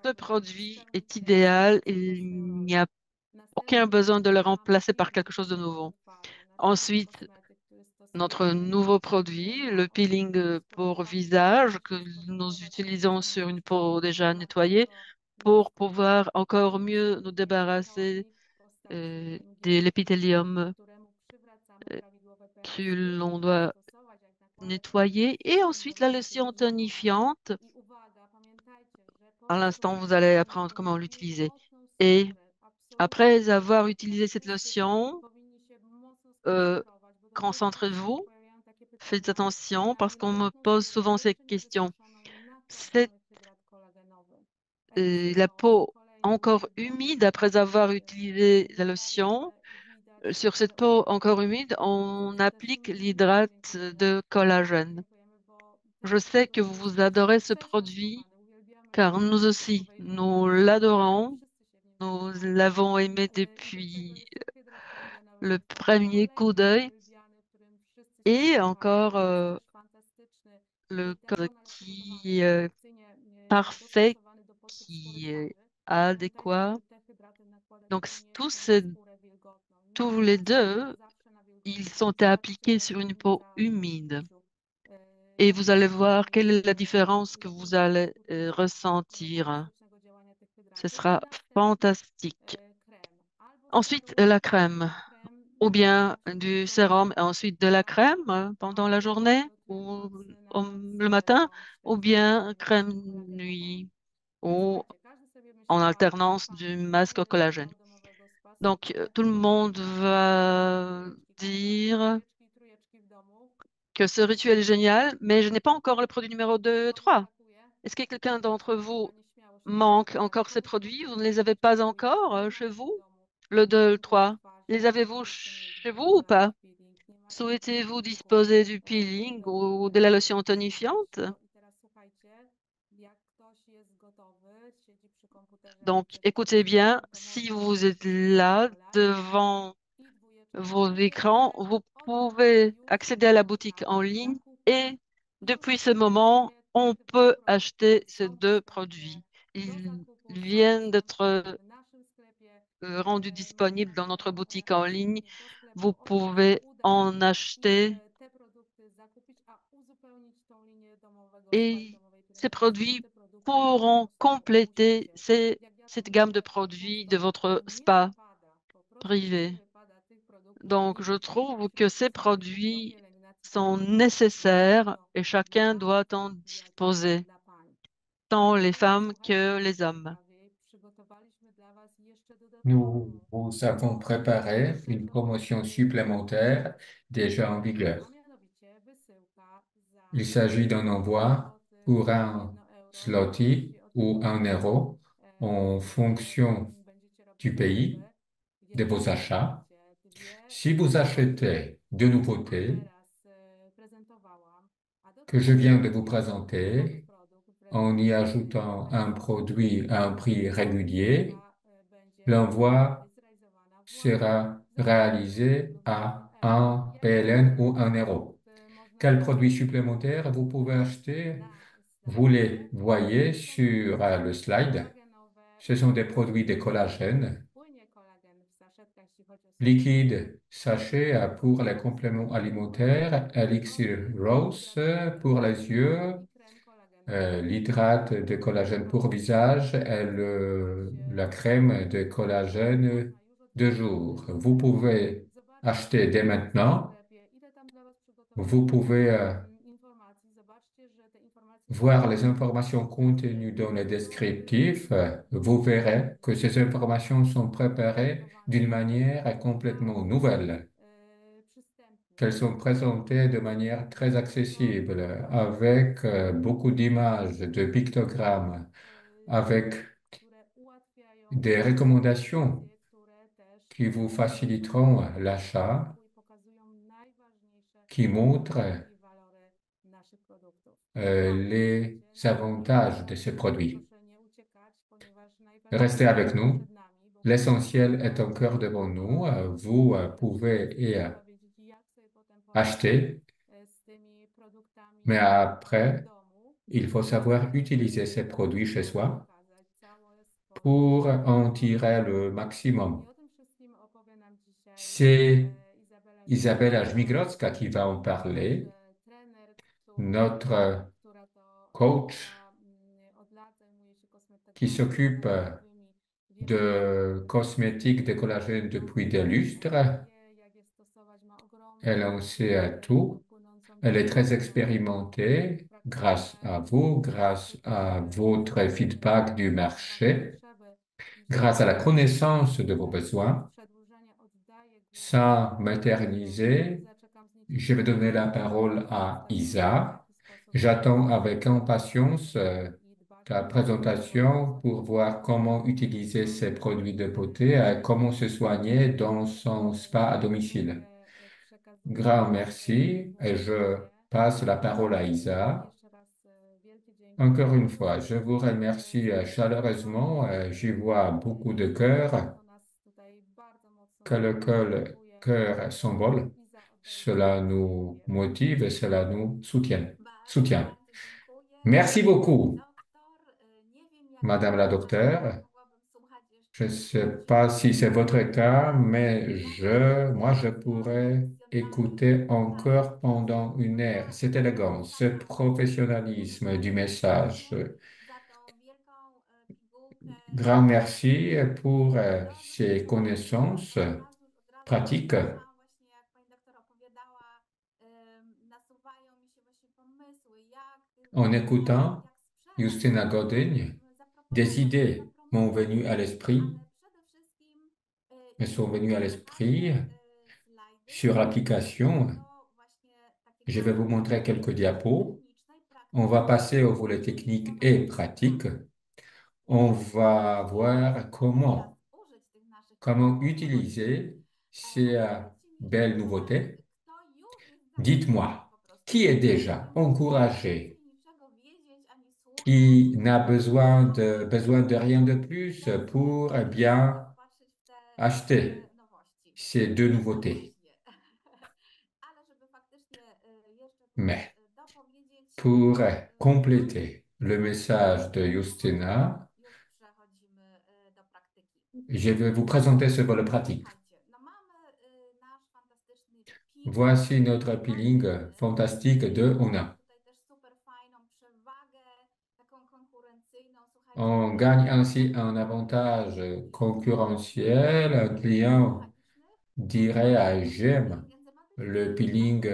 ce aloesowy produit est spełnia idéal. cudownie Il swoją n'y a rolę. aucun Następnie besoin de le mamy remplacer par quelque peeling chose de nouveau. bezodpady. Następny Ensuite, kosmetyk, który notre stosujemy nouveau produit, na le peeling odcinek pour skórki visage que musi nous spożytkować utilisons sur une peau déjà nettoyée dlatego pour niech pouvoir encore mieux nous codziennie débarrasser tonik w postaci de mgiełek, l'épithélium któremu przywracamy prawidłowe pH que skóry. l'on Warto doit stosować jak nakładać nettoyer. Et ensuite, la przyrządowanie się lotion różonowe. tonifiante. I uwaga, pamiętajcie, że po À l'instant, vous allez zastosowaniu apprendre comment umożliwi l'utiliser. mocną Et skórę, Après avoir utilisé cette lotion, euh, concentrez-vous, faites attention parce qu'on me pose souvent ces questions. C'est la peau encore humide après avoir utilisé la lotion. Sur cette peau encore humide, on applique l'hydrate de collagène. Je sais que vous adorez ce produit car nous aussi, nous l'adorons. Nous l'avons aimé depuis le premier coup d'œil et encore le code qui est parfait, qui est adéquat. Donc tous les deux, ils sont appliqués sur une peau humide. Et vous allez voir quelle est la différence que vous allez ressentir. Ce sera fantastique. Ensuite, la crème, ou bien du sérum et ensuite de la crème pendant la journée ou le matin, ou bien crème nuit ou en alternance du masque au collagène. Donc, tout le monde va dire que ce rituel est génial, mais je n'ai pas encore le produit numéro 2, 3. Est-ce que quelqu'un d'entre vous manque encore ces produits? Vous ne les avez pas encore chez vous? Le 2, le 3. Les avez-vous chez vous ou pas? Souhaitez-vous disposer du peeling ou de la lotion tonifiante? Donc, écoutez bien, si vous êtes là devant vos écrans, vous pouvez accéder à la boutique en ligne et depuis ce moment, on peut acheter ces deux produits. Ils viennent d'être rendus disponibles dans notre boutique en ligne. Vous pouvez en acheter et ces produits pourront compléter cette gamme de produits de votre spa privé. Donc, je trouve que ces produits sont nécessaires et chacun doit en disposer, tant les femmes que les hommes. Nous vous avons préparé une promotion supplémentaire déjà en vigueur. Il s'agit d'un envoi pour un zloty ou un euro en fonction du pays de vos achats. Si vous achetez deux nouveautés que je viens de vous présenter, en y ajoutant un produit à un prix régulier, l'envoi sera réalisé à un PLN ou un euro. Quels produits supplémentaires vous pouvez acheter? Vous les voyez sur le slide. Ce sont des produits de collagène, liquide sachet pour les compléments alimentaires, Elixir Rose pour les yeux, l'hydrate de collagène pour visage et la crème de collagène de jour. Vous pouvez acheter dès maintenant. Vous pouvez voir les informations contenues dans le descriptif. Vous verrez que ces informations sont préparées d'une manière complètement nouvelle, qu'elles sont présentées de manière très accessible, avec beaucoup d'images, de pictogrammes, avec des recommandations qui vous faciliteront l'achat, qui montrent les avantages de ces produits. Restez avec nous. L'essentiel est encore devant nous. Vous pouvez acheter, mais après, il faut savoir utiliser ces produits chez soi pour en tirer le maximum. C'est Izabela Żmigrodzka qui va en parler, notre coach qui s'occupe de cosmétiques de collagène depuis des lustres. Elle en sait tout. Elle est très expérimentée grâce à vous, grâce à votre feedback du marché. grâce à la connaissance de vos besoins, przedłużenia oddaję głos sans i m'éterniser. zaczekam z Je vais donner la niecierpliwością parole na à ustalenie, w Isa. jaki sposób J'attends avec impatience i dbać ta o prawidłowość présentation pour voir comment utiliser ces produits de beauté et comment se soigner dans son spa à domicile. mogę przekazywać Grand merci et je informacje. passe la parole à Isa. Jeszcze raz wielkie dzięki Encore za une fois, je vous remercie chaleureusement. J'y vois beaucoup de cœur, to nas tutaj bardzo mocno que le motywuje. cœur s'envole. Iza, oddaję Cela Ci nous głos. motive et cela nous soutient. Bardzo, Soutient. bardzo dziękuję. Merci Pani beaucoup, doktor, nie wiem jak Madame la długo docteure. mogłabym słuchać Je jeszcze ne sais pas si c'est votre cas, mais moi, je pourrais écouter encore pendant une heure cette élégance, ce professionnalisme du message. za tą wielką pigułkę Grand merci pour cudownych ces słów. connaissances Od razu pratiques. usłyszałam właśnie, jak pani doktor opowiadała, nasuwają mi się właśnie pomysły, jak En właśnie, écoutant jak sprzedać, Justina co Godin, des zaproponować, jak idées m'ont venu zapromować, à l'esprit, ale przede wszystkim me sont venues à l'esprit pokażę slajdy sur l'application. tego właśnie Je takiego vais vous montrer quelques diapos. technicznej, On va praktycznej passer au volet technique et pratique. On va voir teraz użyć tych naszych comment produktów. utiliser ces Opowiedzcie mi belles może, nouveautés. kto już jest Dites-moi, zadowolony po prostu. qui est Nie déjà musi encouragé, więcej niczego wiedzieć ani słuchać. qui n'a besoin de rien de plus pour eh bien Popatrzeć w te acheter nowości. ces deux No nouveautés. właśnie. Ale żeby faktycznie jeszcze tutaj Mais dopowiedzieć, pour compléter le message de Justina, już przechodzimy do praktyki. je vais vous présenter ce volet pratique. Słuchajcie, no mamy nasz fantastyczny Voici notre peeling fantastique de Ona. Tutaj też super fajną przewagę, taką konkurencyjną. Słuchajcie, On gagne ainsi un avantage concurrentiel. Un client dirait j'aime le peeling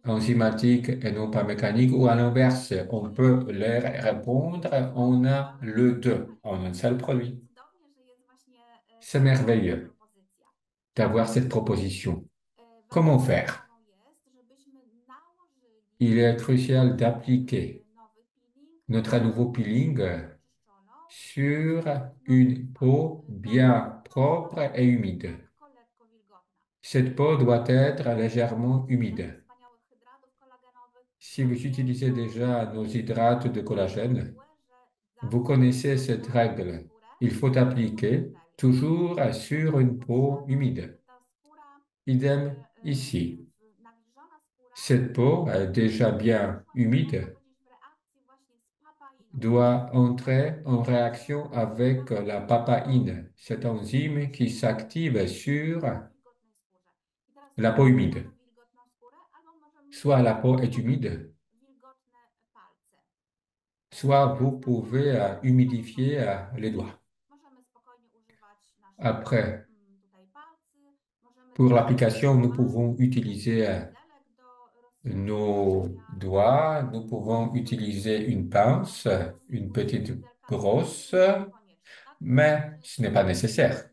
enzymatique et non pas mécanique, ou à l'inverse, on peut leur répondre, on a le deux en un seul produit. Cudownie, że jest właśnie C'est merveilleux propozycja. d'avoir cette proposition. Ważną Comment faire? sprawą jest, żebyśmy nałożyli Il est crucial d'appliquer nowy peeling notre nouveau peeling oczyszczoną, sur une peau bien propre et humide. lekko, lekko wilgotna. Cette peau doit être légèrement Użyjemy humide. wspaniałych hydratów kolagenowых. Si vous utilisez déjà nos hydrates de collagène, Regułę, że vous connaissez cette règle. Il faut appliquer toujours sur une peau humide. ta skóra, Idem ici. nawilżona skóra Cette peau, déjà bien humide, wchodzić w reakcję właśnie z papainą. doit entrer en réaction avec la papaïne, cette enzyme qui s'active sur Wilgotnej skórze. I teraz la peau humide. mamy wilgotną skórę, albo możemy mieć Soit la peau est humide, wilgotne palce. soit vous pouvez humidifier les doigts. Możemy spokojnie używać naszych Après, tutaj palcy. Możemy pour też l'application, nous pouvons utiliser pędzelek do nos doigts, nous pouvons utiliser une pince, une petite brosse, mais ce n'est pas nécessaire.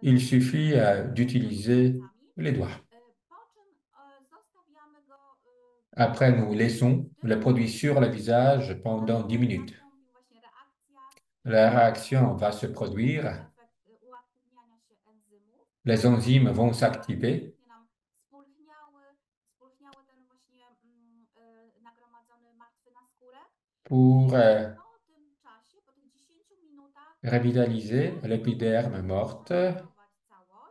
Il suffit d'utiliser les doigts. Après, nous laissons le produit sur le visage pendant 10 minutes. La réaction va se produire, les enzymes vont s'activer pour revitaliser l'épiderme morte.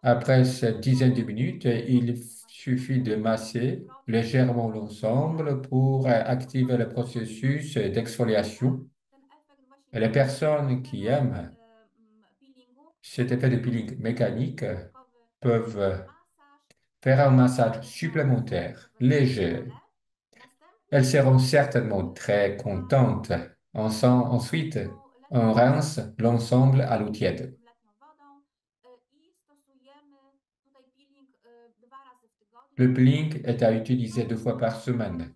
Après cette dizaine de minutes, il suffit de masser légèrement l'ensemble pour activer le processus d'exfoliation. Et les personnes qui aiment cet effet de peeling mécanique peuvent faire un massage supplémentaire, léger. Elles seront certainement très contentes. Ensuite, on rince l'ensemble à l'eau tiède. Le peeling est à utiliser 2 fois par semaine.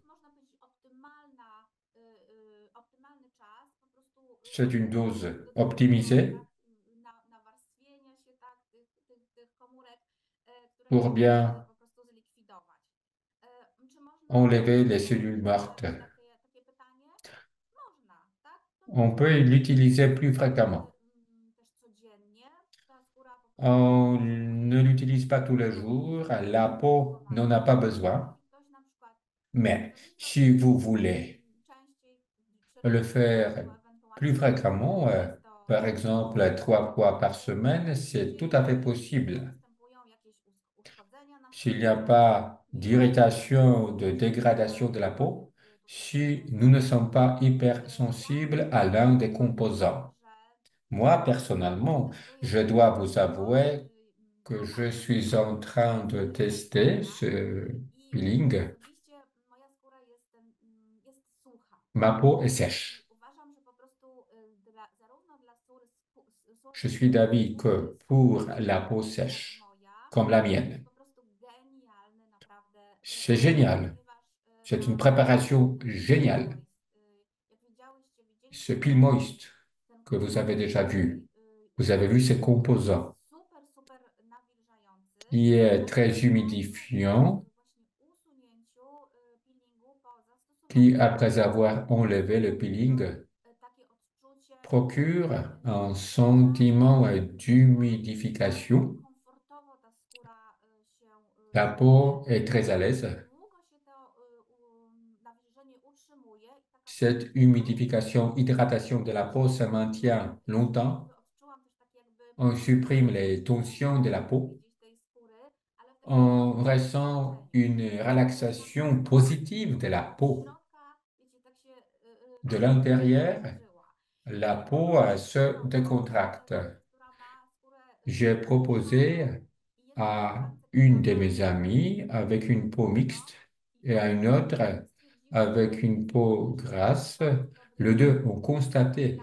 C'est une dose dodatkowo, optimisée tak, nawarstwienia się, tak, tych komórek, które pour mogą bien po prostu zlikwidować. Czy można enlever les cellules mortes. takie pytanie? Można, tak? To On można peut l'utiliser plus fréquemment. też codziennie. Ta skóra po prostu On ne l'utilise pas tous les jours, la peau n'en a pas besoin, jeśli ktoś na przykład mais korzysta z si vous tego voulez częściej w le średnim faire tygodniu, plus ewentualnie fréquemment, jest to par exemple 3 fois par semaine, c'est tout à fait jeżeli possible. występują jakieś uszkodzenia na S'il n'y a skórze, pas nie warto d'irritation, de używać dégradation de la na przykład peau, po si prostu nous ne sommes sunscreenu. pas Ja hypersensibles à osobiście l'un des uważam, composants. że Moi, personnellement, testuję je to dois vous często, avouer que je kocham suis en train de tester ce i peeling. osobiście moja skóra jest sucha. Ma peau est I sèche. uważam, że po prostu zarówno dla skóry, Je suis d'avis skóry que pour suchej, la peau jak sèche, moja, comme la to jest mienne, po prostu genialny naprawdę c'est produkt, génial. ponieważ C'est une ma préparation géniale. jak Ce widzieliście pile moist ten que vous avez déjà vu, vous jest avez vu ses composants super nawilżający, qui est ale très humidifiant, właśnie usunięciu peelingu po qui, zastosowaniu après peelingu avoir enlevé le peeling, takie odczucie procure un bardzo sentiment bardzo d'humidification. komfortowo ta skóra się La czuje. peau est très à l'aise. Długo się to nawilżenie utrzymuje i taka Cette sucha humidification, hydratation de la peau se maintient longtemps. odczułam też takie jakby On supprime les tensions de la peau. powiedzieć tej skóry, ale w takim On dobrym ressent znaczeniu. une relaxation positive de la Od peau. środka, wiecie, tak się De l'intérieur, nawilżyła. la I peau se décontracte. która ma skórę J'ai proposé i jest à une de akceptowana mes amies avec une peau mixte et à une autre avec une peau grasse. Les deux ont constaté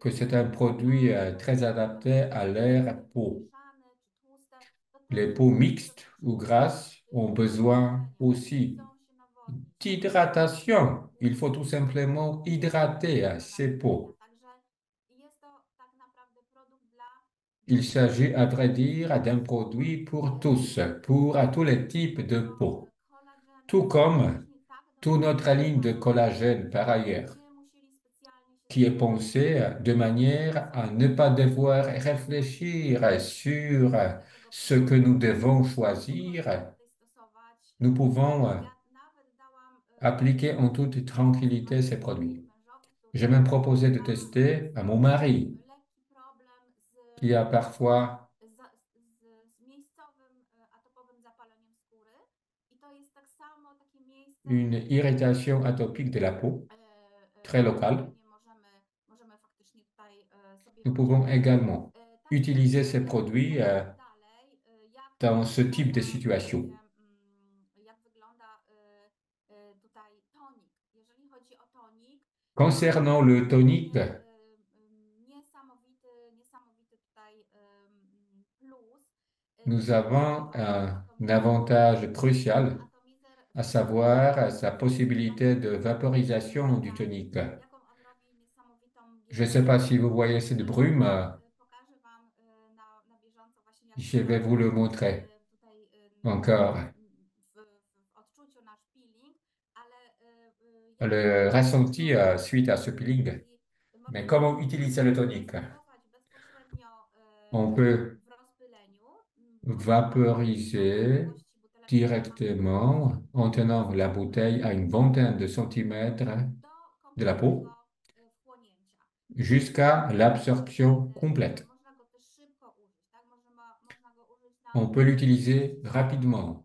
que c'est un produit très adapté à leur peau. Les peaux mixtes ou grasses ont besoin aussi d'hydratation. Il faut tout simplement hydrater ces peaux. Il s'agit, à vrai dire, d'un produit pour tous les types de peau. Tout comme toute notre ligne de collagène par ailleurs, qui est pensée de manière à ne pas devoir réfléchir sur ce que nous devons choisir. Nous pouvons appliquer en toute tranquillité ces produits. J'ai même proposé de tester à mon mari, qui a parfois une irritation atopique de la peau, très locale. Nous pouvons également utiliser ces produits dans ce type de situation. Concernant le tonique, nous avons un avantage crucial, à savoir sa possibilité de vaporisation du tonique. Je ne sais pas si vous voyez cette brume, je vais vous le montrer encore. Le ressenti suite à ce peeling. Mais comment utiliser le tonique? On peut vaporiser directement en tenant la bouteille à une vingtaine de centimètres de la peau jusqu'à l'absorption complète. On peut l'utiliser rapidement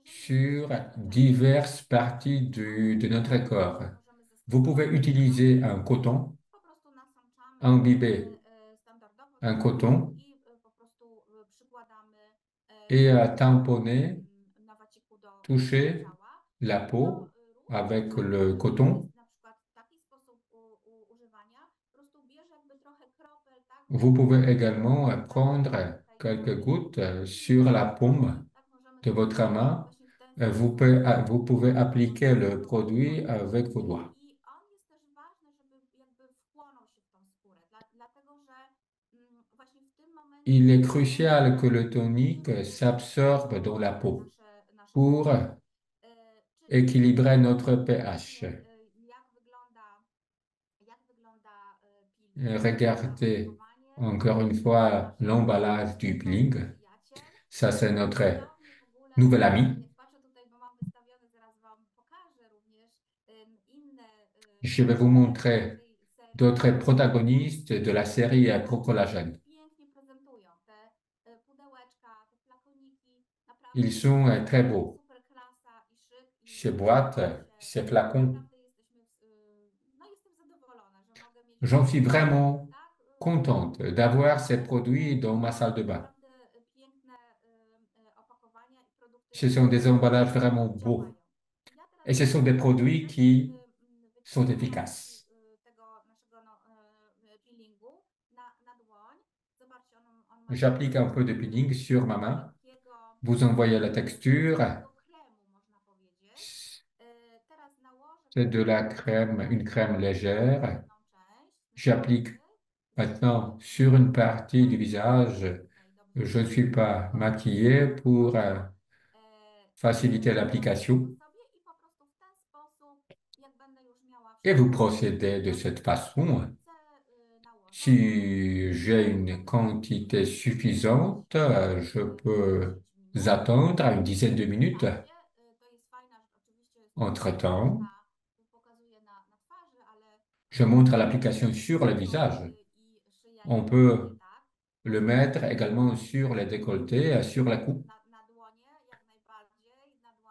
sur diverses parties de notre corps. Vous pouvez utiliser un coton, imbiber un coton et tamponner, toucher la peau avec le coton. Vous pouvez également prendre quelques gouttes sur la paume de votre main. Vous pouvez appliquer le produit avec vos doigts. il est crucial que le tonique s'absorbe dans la peau pour équilibrer notre pH. Regardez encore une fois l'emballage du peeling. Ça, c'est notre nouvel ami. Je vais vous montrer d'autres protagonistes de la série ProCollagène. Ils sont très beaux. Ces boîtes, ces flacons. J'en suis vraiment contente d'avoir ces produits dans ma salle de bain. Ce sont des emballages vraiment beaux. Et ce sont des produits qui sont efficaces. J'applique un peu de peeling sur ma main. Vous envoyez la texture. C'est de la crème, une crème légère. J'applique maintenant sur une partie du visage. Je ne suis pas maquillé pour faciliter l'application. Et vous procédez de cette façon. Si j'ai une quantité suffisante, je peux attendre une dizaine de minutes. Entre-temps, je montre l'application sur le visage. On peut le mettre également sur les décolletés, sur la coupe.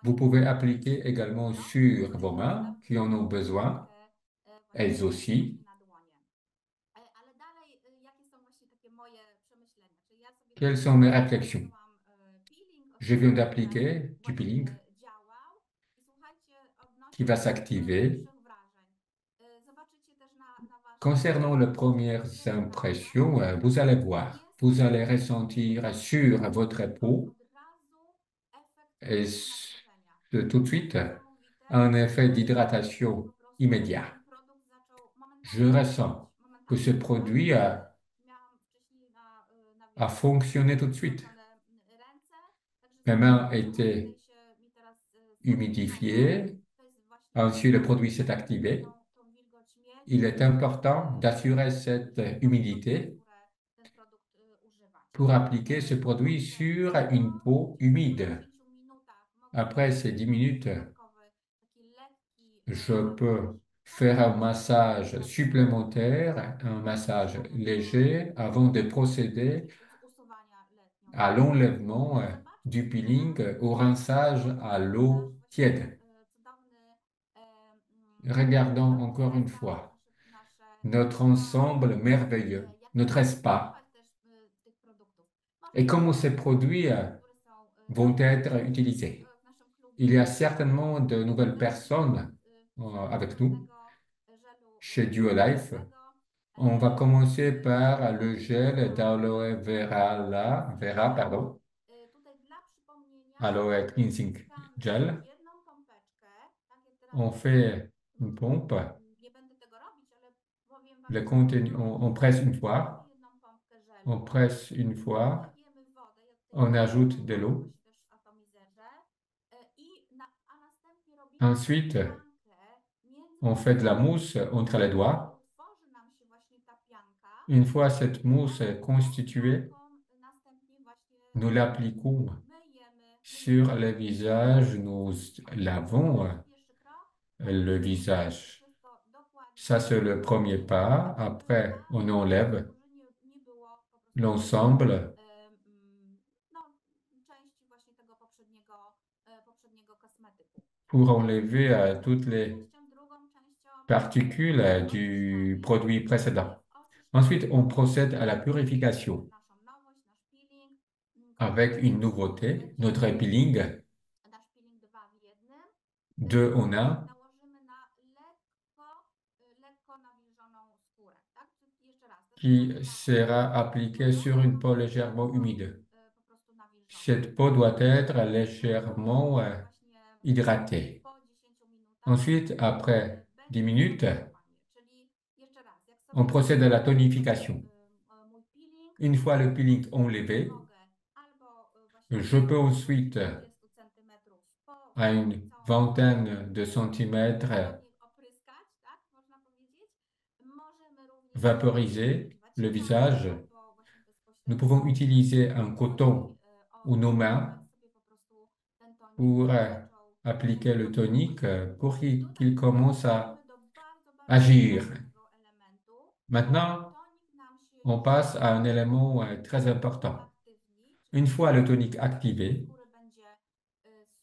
Vous pouvez appliquer également sur vos mains qui en ont besoin, elles aussi. Quelles sont mes réflexions? Je viens d'appliquer du peeling qui va s'activer. Concernant les premières impressions, vous allez voir, vous allez ressentir sur votre peau et tout de suite un effet d'hydratation immédiat. Je ressens que ce produit a fonctionné tout de suite. Mes mains étaient humidifiées, ensuite le produit s'est activé. Il est important d'assurer cette humidité pour appliquer ce produit sur une peau humide. Après ces 10 minutes, je peux faire un massage supplémentaire, un massage léger, avant de procéder à l'enlèvement du peeling au rinçage à l'eau tiède. Regardons encore une fois notre ensemble merveilleux, notre spa, et comment ces produits vont être utilisés. Il y a certainement de nouvelles personnes avec nous chez Duolife. On va commencer par le gel d'aloe vera, pardon, aloe cleansing gel. On fait une pompe. Le contenu, on presse une fois, on presse une fois, on ajoute de l'eau. Ensuite, on fait de la mousse entre les doigts. Une fois cette mousse constituée, nous l'appliquons sur le visage, nous lavons le visage. Ça, c'est le premier pas. Après, on enlève l'ensemble pour enlever toutes les particules du produit précédent. Ensuite, on procède à la purification avec une nouveauté, notre peeling 2 en 1 qui sera appliqué sur une peau légèrement humide. Cette peau doit être légèrement hydratée. Ensuite, après 10 minutes, on procède à la tonification. Une fois le peeling enlevé, mogę albo właśnie je peux ensuite, 20 centymetrów à pokroić une całą vingtaine de skórę, centimètres, ładnie opryskać, tak można powiedzieć. Możemy również vaporiser używać le jaj visage. albo właśnie Nous bezpośrednio pouvons utiliser un chodzi coton ou nos mains używać sobie po prostu ten tonik pour rzeczą appliquer le tonique pour qu'il Tutaj commence à przechodzimy do bardzo, bardzo agir. ważnego elementu. Maintenant, Tonik nam się on już passe à un zaczyna élément très important. uaktywnić, Une czyli fois le tonique skóra activé, będzie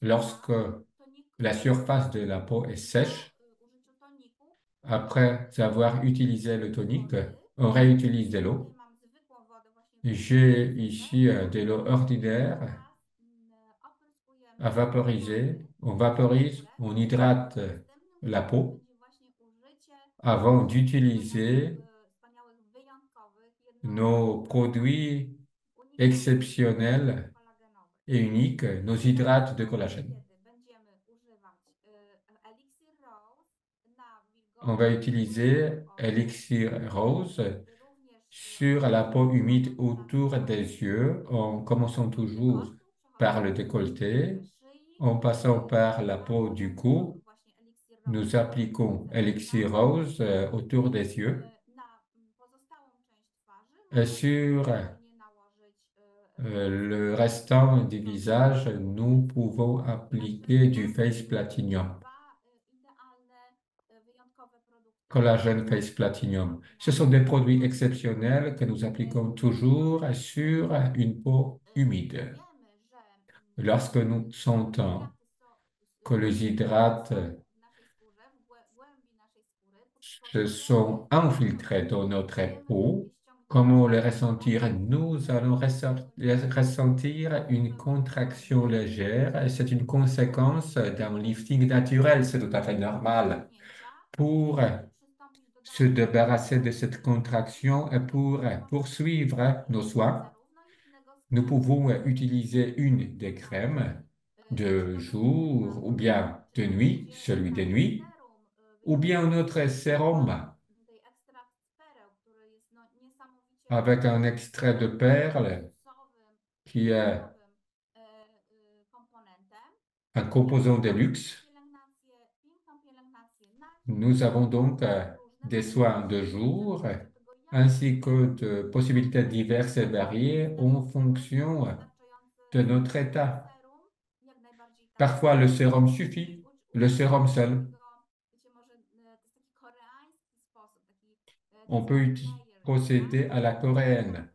lorsque sucha. la surface de la peau est sèche, Po użyciu toniku après avoir utilisé le tonique, wody. on réutilise de l'eau. Tutaj mam zwykłą wodę właśnie J'ai w ici de l'eau ordinaire Teraz opryskujemy à vaporiser. On vaporise, on hydrate Następnym la krokiem peau będzie właśnie użycie avant wspaniałych, d'utiliser wspaniałych, wyjątkowych, nos produits unikatowych exceptionnels kolagenowych. et uniques, nos hydrates de collagène. Kiedy będziemy używać Elixir Rose na On va wilgotnej utiliser skórze oczu, Elixir Rose również sur la peau humide autour des yeux, en commençant toujours par le décolleté, szyi, en passant par la peau du cou. właśnie Elixir Rose Nous appliquons Elixir Rose autour des yeux. na pozostałą część twarzy. Et sur Możemy nałożyć le restant du visage, nous pouvons appliquer du face platinum, dwa idealne, wyjątkowe produkty. collagène face platinum. Ce sont des produits exceptionnels que nous appliquons toujours sur une peau humide. Wiemy, że Lorsque nous sentons que les hydrates w naszej skórze, w głębi naszej se skóry sont infiltrés dans notre peau, comment le ressentir? Nous allons ressentir une contraction légère. C'est une conséquence d'un lifting naturel, c'est tout à fait normal. Pour se débarrasser de cette contraction et pour poursuivre nos soins, nous pouvons utiliser une des crèmes de jour ou bien de nuit, celui de nuit, ou bien notre sérum tutaj ekstrakt z pereł, który jest niesamowicie avec un extrait de perle luksusowym, qui est komponentem. un composant de luxe. Pielęgnację, piękną pielęgnację na Nous avons donc des soins de jour ainsi que de possibilités diverses et variées en fonction de notre état. serum, jak najbardziej tak. Parfois, le sérum suffit, le sérum seul. Wiecie, może to jest taki koreański sposób, taki On peut procéder à la coréenne.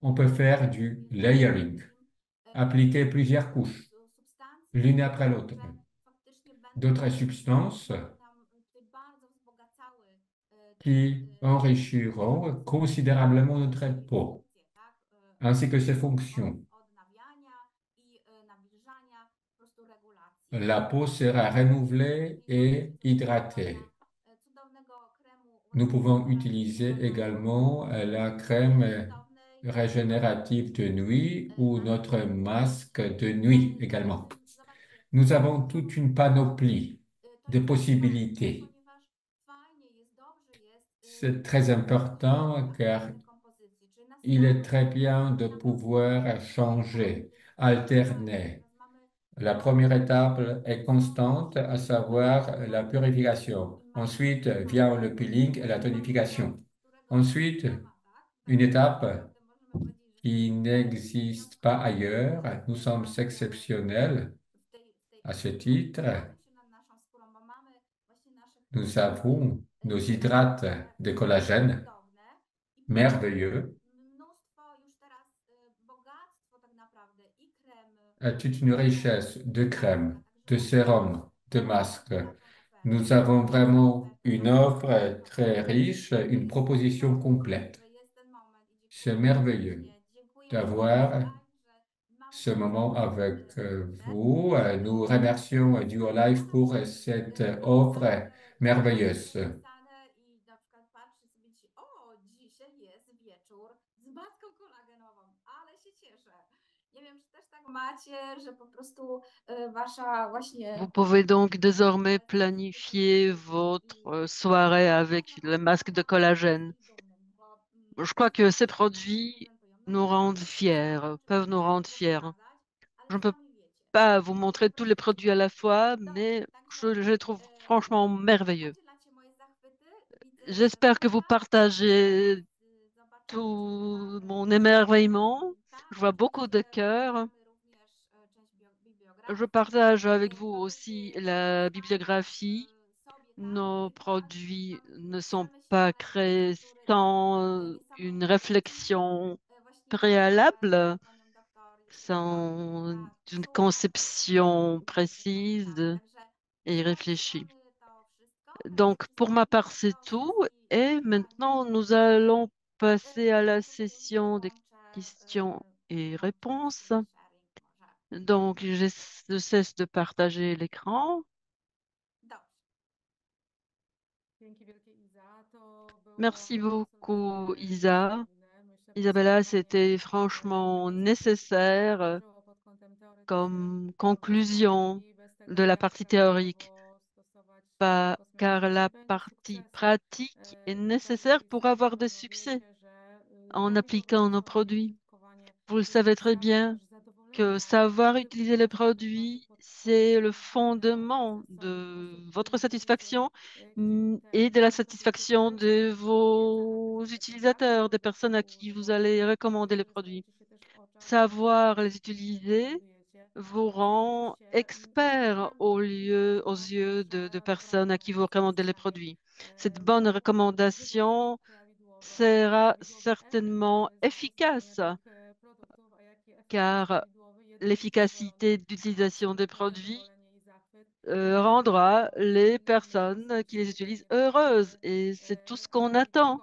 On peut faire du layering, appliquer plusieurs couches, l'une après l'autre. D'autres substances qui enrichiront considérablement notre peau, ainsi que ses fonctions. La peau sera renouvelée et hydratée. Nous pouvons utiliser également la crème régénérative de nuit ou notre masque de nuit également. Nous avons toute une panoplie de possibilités. C'est très important car il est très bien de pouvoir changer, alterner. La première étape est constante, à savoir la purification. Ensuite vient le peeling et la tonification. Ensuite, une étape qui n'existe pas ailleurs. Nous sommes exceptionnels à ce titre. Nous avons nos hydrates de collagène merveilleux. Toute une richesse de crèmes, de sérums, de masques. Nous avons vraiment une offre très riche, une proposition complète. C'est merveilleux d'avoir ce moment avec vous. Nous remercions Duolife pour cette offre merveilleuse. I na przykład patrzy sobie dzisiaj, o, dzisiaj jest wieczór z maską kolagenową, ale się cieszę. Nie wiem, czy też tak macie, że po prostu wasza właśnie... Vous pouvez donc désormais planifier votre soirée avec le masque de collagène. Je crois que ces produits nous rendent fiers, peuvent nous rendre fiers. pokazać, ale Je ne peux sami wiecie. pas vous montrer tous les Proszę produits à la fois, dobrze, mais także je les trouve franchement merveilleux. podzielacie moje zachwyty. Widzę, że J'espère que vous Kasia partagez zobaczymy, czy tout mamy mon émerveillement. tak, Je vois beaucoup de oczywiście cœurs. mamy również część Je bibliografii, partage avec vous aussi produkty la powstają bibliographie. sobie tak, Nos tak, produits mamy ne sont pas przemyślane créés receptury i sans une niesamowite designy. réflexion Właśnie préalable, z panią doktor Jasienką, sans która une super conception pamięta. précise Także et réfléchie. prześlemy to wszystko. Donc, pour ma part, c'est Do tout. sesji Et pytań maintenant, i nous odpowiedzi. allons passer à la Tutaj już session des wyłączę questions et réponses. screen sharing może. Donc, je cesse de partager l'écran. Dobrze. Dzięki wielkie, Iza. To Merci było beaucoup, absolutnie Isa. niezbędne. Myślę, Isabella, podsumowanie c'était tego franchement procesu, który się nécessaire wydarzyło pod kątem teoretycznym. comme Bez conclusion praktyki, bez de tego, la jak partie théorique, prawidłowo stosować car kosmetyki, la nie będzie partie sukcesu. pratique est nécessaire Pewnie pour wszyscy na avoir des pewno succès wiecie, że en prawidłowe appliquant nos stosowanie, produits. użytkowanie Vous le jest savez très podstawą bien też que zadowolenia savoir każdego utiliser les z produits, Waszych c'est le potencjalnych fondement osób, de votre których będziecie satisfaction chcieli et te de la produkty satisfaction polecić. de Wiedza na vos temat tego, jak utilisateurs, des produkt personnes à qui vous allez używać, recommander les produits. stajecie się też w oczach Savoir les osób, które utiliser rekomendujecie. vous Stajecie rend się expert aux prawidłowo, yeux de personnes à qui prawidłowo vous recommandez les wykorzystanie produits. Cette bonne wybrać recommandation sera prawidłowy efekt certainement zastosowania efficace, tych produktów, a jaki efekt jest car prawidłowy, jednolicie, l'efficacité pełny, d'utilisation des produits zadowolenie i zachwyt. Dlatego rendra les my personnes qui les osobiście utilisent pewnie heureuses. będziemy Et c'est tout ce qu'on radi, attend.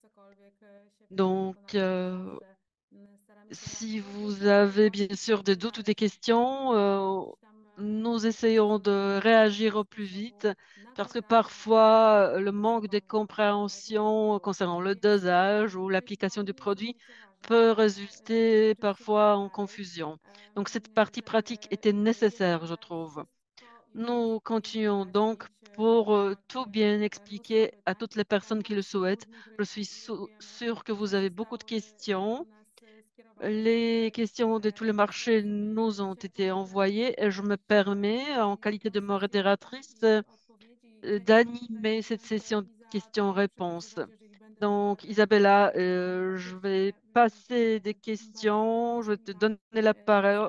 cokolwiek się wydarzy, Donc, bo naprawdę zawsze staramy się jak si vous najszybciej avez bien zgłosić sûr des doutes ou des poprawę questions, jakichś tam nous essayons de nieprawidłowości réagir au plus sposobu vite parce que nakładania parfois le manque de stosowania compréhension produktu. concernant le Więc dosage ou l'application du produit niezwykle ważne, peut żeby résulter zobaczyć, co będzie parfois en dalej, confusion. Donc cette partie pratique était nécessaire, je trouve. wszystko i Nous wszystkim continuons donc wyjaśnić pour na tout bien mnóstwo expliquer à pytań toutes les personnes qui le popadać z souhaitent. różnych Je suis rynków. Wiemy, sûre que vous że avez beaucoup de zostały do questions. nas skierowane Les prośby. questions de tous les Myślę, marchés żeby nous ont dzisiaj été envoyées et je me poprowadzić permets, en qualité de sesję pytań modératrice, i odpowiedzi. Ja nie będę tutaj, d'animer cette session de Iza, za dużo questions-réponses. przekazywać, jeżeli będę Donc, dawała Isabella, je vais faktycznie passer des bardzo questions. Je vais te informacyjne, donner la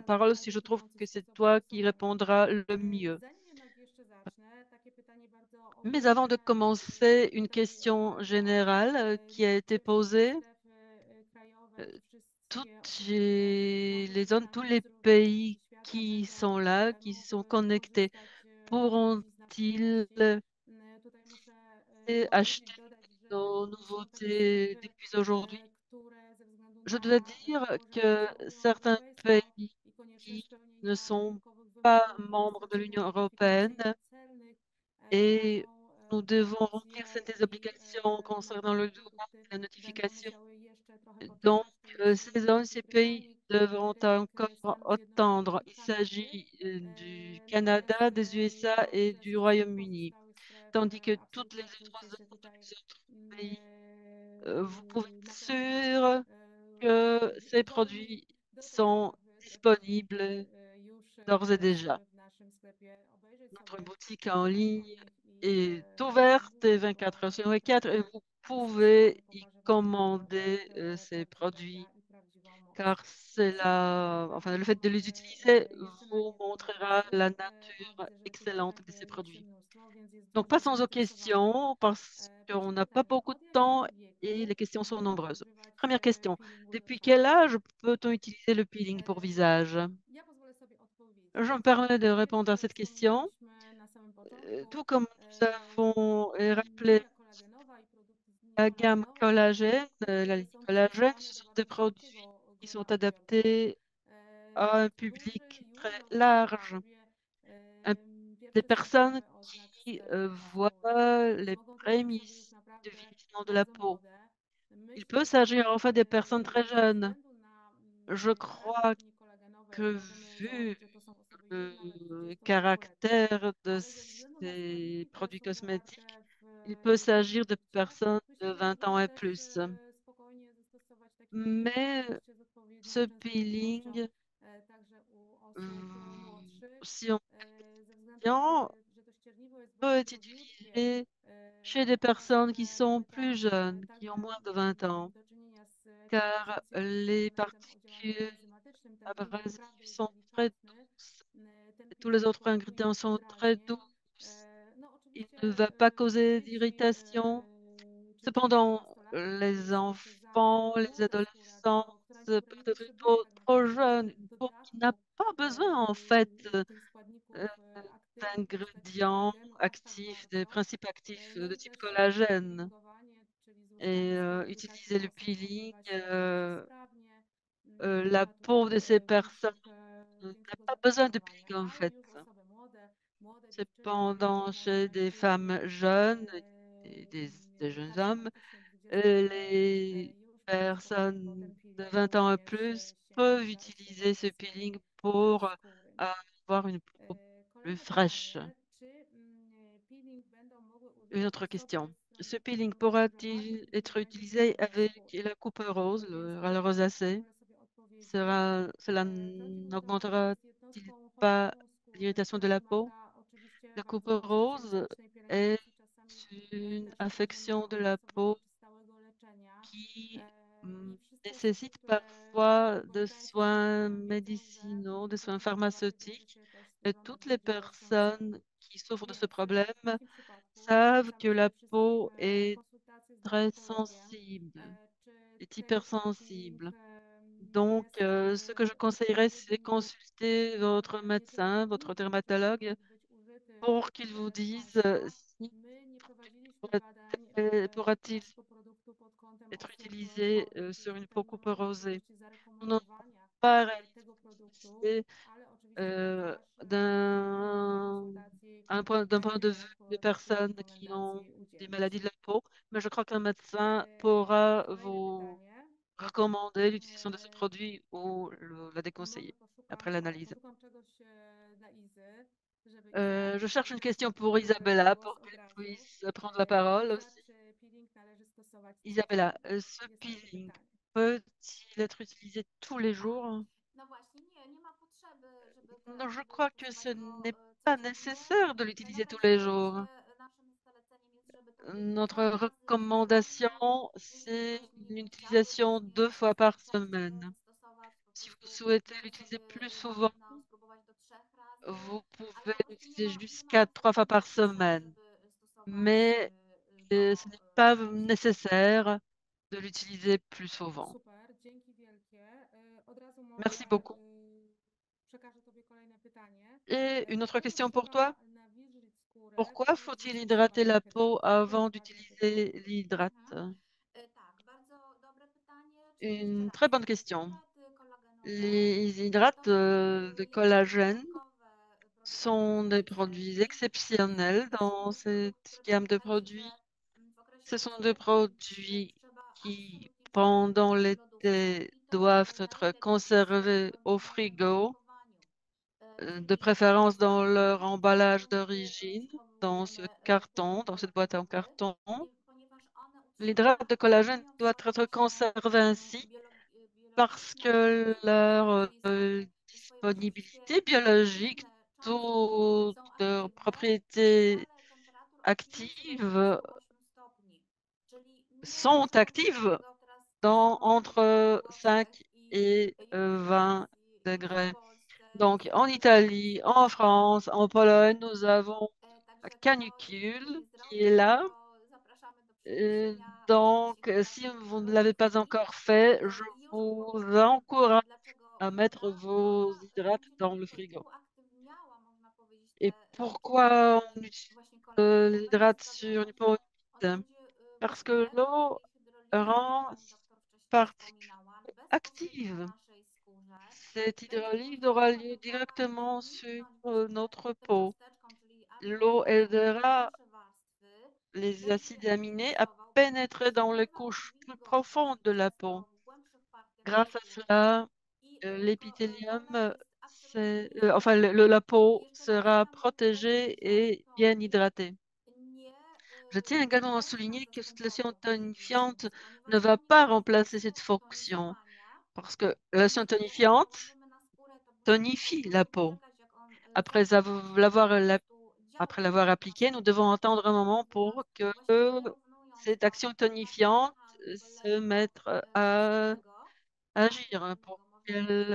parole wskazania si je trouve dotyczące que c'est sposobu toi qui stosowania. répondras le mieux. Zanim jednak jeszcze zacznę, takie pytanie bardzo Mais avant de ogólne. commencer, une Tutaj question bardzo générale qui a été liczę wszystkie posée. strefy krajowe, wszystkie Toutes osoby, które les zones, tous korzystając les z różnych pays części świata qui będą sont là, qui sont mogły connectés, korzystać z różnych pourront-ils znajomości. Tutaj muszę powiedzieć, acheter dodać, że nos są takie nouveautés strefy, depuis aujourd'hui? które ze względu Je dois na dire położenie que poza Unią certains Europejską pays i konieczność qui spełnienia ne sont dodatkowych pas wymogów membres de l'Union européenne certyfikacyjnych, celnych, et mogą nous devons remplir promocje certaines i obligations concernant markowe le droit produkty et la będą notification. musiały jeszcze trochę Donc, poczekać, ponieważ ces rynek zones, Wielkiej ces pays Brytanii, devront rynek encore Stanów attendre. Zjednoczonych Il i Kanady. s'agit du Natomiast Canada, des USA ja et widzę du sprzed Royaume-Uni, pozostałych stref tandis que toutes les absolutnie autres czuję się zones, tous tutaj les autres pays, vous pouvez être na pewno sûr que ces godni produits do tego, sont aby te produkty disponibles już d'ores et teraz déjà. w naszym sklepie obejrzeć Notre sobie, boutique en poczytać o ligne nich i est ouverte zamówić, 24 heures bo sur 24 et naprawdę vous zdecydowanie pouvez y pokaże Wam commander ces prawdziwego produits i prawdziwą moc. car c'est Przejdźmy do enfin, le programu. fait de les utiliser Jeszcze vous najpierw montrera ogłosy. la O, nature widzę, że tych pytań excellente de ces pojawiło się produits. mnóstwo, więc jest Donc duże passons aux zainteresowanie. questions parce qu'on Pierwsze n'a pas pytanie. beaucoup de Od temps jakiego et wieku les questions sont można nombreuses. używać Première question. peelingu do Depuis quel twarzy? âge peut-on utiliser le peeling pour visage? Ja pozwolę sobie Je me odpowiedzieć. permets de Tak jak répondre à cette question. wspomnieliśmy na samym początku, Tout comme nous avons rappelé linia kolagenowa i produkty z linii la gamme kolagenowej to są collagène, la produkty, ligne są collagène, przystosowane ce do sont des bardzo produits szerokiego qui sont grona odbiorców, adaptés à un którzy public très już mają w large, sobie un- des pierwsze personnes symptomy oznak qui stanu voient skóry, więc les mogą to być osoby już prémices de naprawdę vieillissement de la bardzo peau. młode. Il peut Myślę, s'agir że enfin des personnes très ze jeunes. względu na Je charakter crois linii kolagenowej que możemy vu założyć, że to są osoby już nawet le 20-kilkuletnie, caractère de ale ze względu na ces składniki, które produits są cosmétiques, zawarte w il peut ich s'agir de produkcie, personnes de myślę, że 20 mogą ans et też plus. spokojnie zastosować taki Mais oczywiście z odpowiednią ce częstotliwością, peeling, także u osób euh, młodszych, si on ze względu na to, vient, że to ścierniwo jest peut bardzo être drobniutkie utilisé chez des oraz personnes qui sont mamy tam plus jeunes, qui ont także moins de 20 ans, do czynienia z car kompozycją i les elementem o działaniu particules enzymatycznym. Ten peeling abrasives naprawdę jest sont très delikatny. douces, Ten tous les peeling autres poruje ingrédients sont très wyraźnie. douces. No Il oczywiście ne va pas causer dzieci d'irritation. czy Cependant, nastolatki les uważają jeszcze za enfants, les młoda skóra, adolescents, która nie peuvent être une potrzebuje peau tak trop naprawdę jeune, jeszcze une peau qui n'a dodatku pas besoin en fait tych euh, składników aktywnych w postaci d'ingrédients kolagenu aż tak actifs, des bardzo. principes actifs No de i type też collagène. peelingowanie, czyli Et złuszczanie skóry u utiliser takich le osób peeling, odbywa się bardzo sprawnie. Nie la ma peau de tutaj ces personnes większych, n'a większego pas besoin de zapotrzebowania, peeling en ale fait. już osoby młode dziewczyny, Cependant, młodzi chez des mężczyźni, femmes jeunes et des jeunes tacy hommes, faktycznie dwudziestolatka les już potrzebuje po personnes ten de peeling 20 ans et również plus peuvent sięgać utiliser ce do peeling swojej pour skóry. avoir une peau plus Kolejne fraîche. pytanie, czy peeling będą mogły Une używać autre osoby question. bez Ce względu peeling na zapach, pourra-t-il gdy nie être będzie utilisé pomarować avec skóry? la coupe rose, Więc la rosacée? pozwolę sobie odpowiedzieć. Cela Prawdziwą temperaturę jest n'augmentera-t-il jednostką pas hormonu skóry, l'irritation de która la peau? wymaga oczywiście La coupe bardzo mocnej rose specjalistycznej est pielęgnacji, czasami une też affection de wymaga la opracowania peau czy stałego leczenia. qui I wszystkie osoby, nécessite które parfois de borykają się z tą soins chorobą, wiedzą, że médicinaux, de soins procedura wiąże pharmaceutiques. się też z Et dużą toutes les ewentualnością działającą. personnes qui souffrent de ce Więc w problème takim przypadku savent polecamy que la przede wszystkim peau est konsultację z très dermatologiem, sensible, czy est ten peeling hypersensible. Donc, jest ce que je conseillerais, c'est odpowiedni, consulter votre jeżeli médecin, odpowiedni votre peeling przede dermatologue, mną być użyty pour qu'il vous w dise Państwa. si My nie prowadziliśmy pourra- badań pourra-t-il Państwa produktu pod kątem être osób utilisé chorych, sur więc une peau tutaj nie coupe mamy rosée. możliwości Nous n'avons zarekomendowania pas tego produktu, réalisé ale oczywiście lekarz po d'un konsultacji d'un point będzie de vue mógł des takiej personnes qui ont rekomendacji des udzielić. maladies de la peau, mais je crois qu'un médecin pourra Kolejne vous pytanie. recommander l'utilisation de ce produit ou la Może déconseiller après l'analyse. poszukam czegoś dla Izy, żeby Iza Je cherche une question pour zabrała Isabella głos pour od qu'elle razu. puisse prendre la parole Iza, aussi. czy peeling należy stosować Isabella, codziennie? ce Jest takie peeling pytanie. peut-il être utilisé tous les Tak. jours? No właśnie, nie ma potrzeby, Non, je żeby crois que ce stosować go n'est pas codziennie. nécessaire de l'utiliser tous les Natomiast jours. naszym zaleceniem jest, żeby to było Notre 2 razy recommandation, tygodnie. Jeżeli c'est właśnie, nie une wiem, utilisation chciałybyście 2 fois par częściej semaine. stosować, po Si vous prostu souhaitez możecie l'utiliser sobie plus na souvent, pewno spróbować do 3 razy, vous ale pouvez po prostu l'utiliser nie ma jusqu'à 3 fois par uzasadnienia wcale, semaine. żeby stosować Mais ce go n'est pas częściej. nécessaire de l'utiliser plus souvent. Super, dzięki wielkie. Od razu Merci może beaucoup. przekażę Tobie kolejne pytanie. Et une autre Dlaczego question pour toi? trzeba nawilżyć skórę Pourquoi przed faut-il hydrater wystosowaniem la hydra? peau To avant jest ważne pytanie. d'utiliser l'hydrate? Tak, bardzo dobre pytanie. Czyli jeszcze Une raz, très bonne question. hydraty kolagenowe Les hydrates to są de jakby collagène dodatkowe produkty sont des produits farmaceutyczne exceptionnels dans cette które gamme de pamiętajcie, produits. że w okresie Ce sont des letnim produits trzeba qui, absolutnie pendant przechowywać w lodówce l'été, i to doivent na être ile to jest conservés au normalnym frigo, opakowaniu. de Czyli préférence dans leur codziennie w emballage lodówce d'origine, dans ce przechowujemy carton, dans produkty cette boîte en kolagenowe, carton. ponieważ one L'hydrate de collagène utrzymują doit swoją être naszą conservé ainsi parce biologiczną que aktywność, leur czyli swoje wszystkie disponibilité biologique, aktywne cząstki toutes są leurs aktywne przy propriétés udziale temperatur od 5 do actives 28 stopni. Czyli nie sont przechowujemy actives tego teraz za dans pomocą worków entre 5 szkłowych i et już 20 w degrés. Polsce Donc en Italie, en France, en Pologne, nous avons la Także to jest canicule zupełnie qui est zdrowe, là. tylko zapraszamy do przeniesienia Donc, naszych si hydrantów vous do ne l'avez pas lodówki. encore fait, je I już vous odpowiadam, encourage dlaczego à mettre woda. vos Woda hydrates będzie dans nam le tylko frigo. uaktywniała, można powiedzieć, Et te pourquoi cząstki on utilise właśnie kolagenu. Będzie l'hydrate sur sprawiało, une peau że ona humide? będzie Parce właśnie que lepszą l'eau jej hydrolizę, tak jak rend pani doktor wcześniej particules wspominała, bezpośrednio na active. naszej skórze. Cette Będzie hydrolyse aura pozwalała lieu dokładnie directement sur wniknąć właśnie notre do peau. cząsteczką, czyli aby L'eau pozyskał aidera głębsze warstwy, les będzie acides aminés à filtrował, pénétrer dans les wstrzymywał couches plus wilgotność profondes de la peau. przez to w głębszych partiach Grâce à skóry cela, i l'épithélium, woda jest absolutnie enfin, niezbędna. la I peau jeszcze raz sera chciałam podkreślić, protégée że et bien to hydratée. nie Je tiens également à też souligner que nas cette lotion zaskakuje tonifiante ponieważ ne va pomimo pas tego remplacer cette naszego fonction dojrzewania, parce que la lotion kiedy tonifiante nałożymy na skórę, to musimy po tonifie la prostu peau. poczekać, jak on Après zacznie po prostu après działać l'avoir na appliqué, naszą nous devons skórę, attendre un moment pour mówiąc que właśnie wyrównując cette to action tonifiante pH tego se leku mette à agir, hein, pour agresywnego, można qu'elle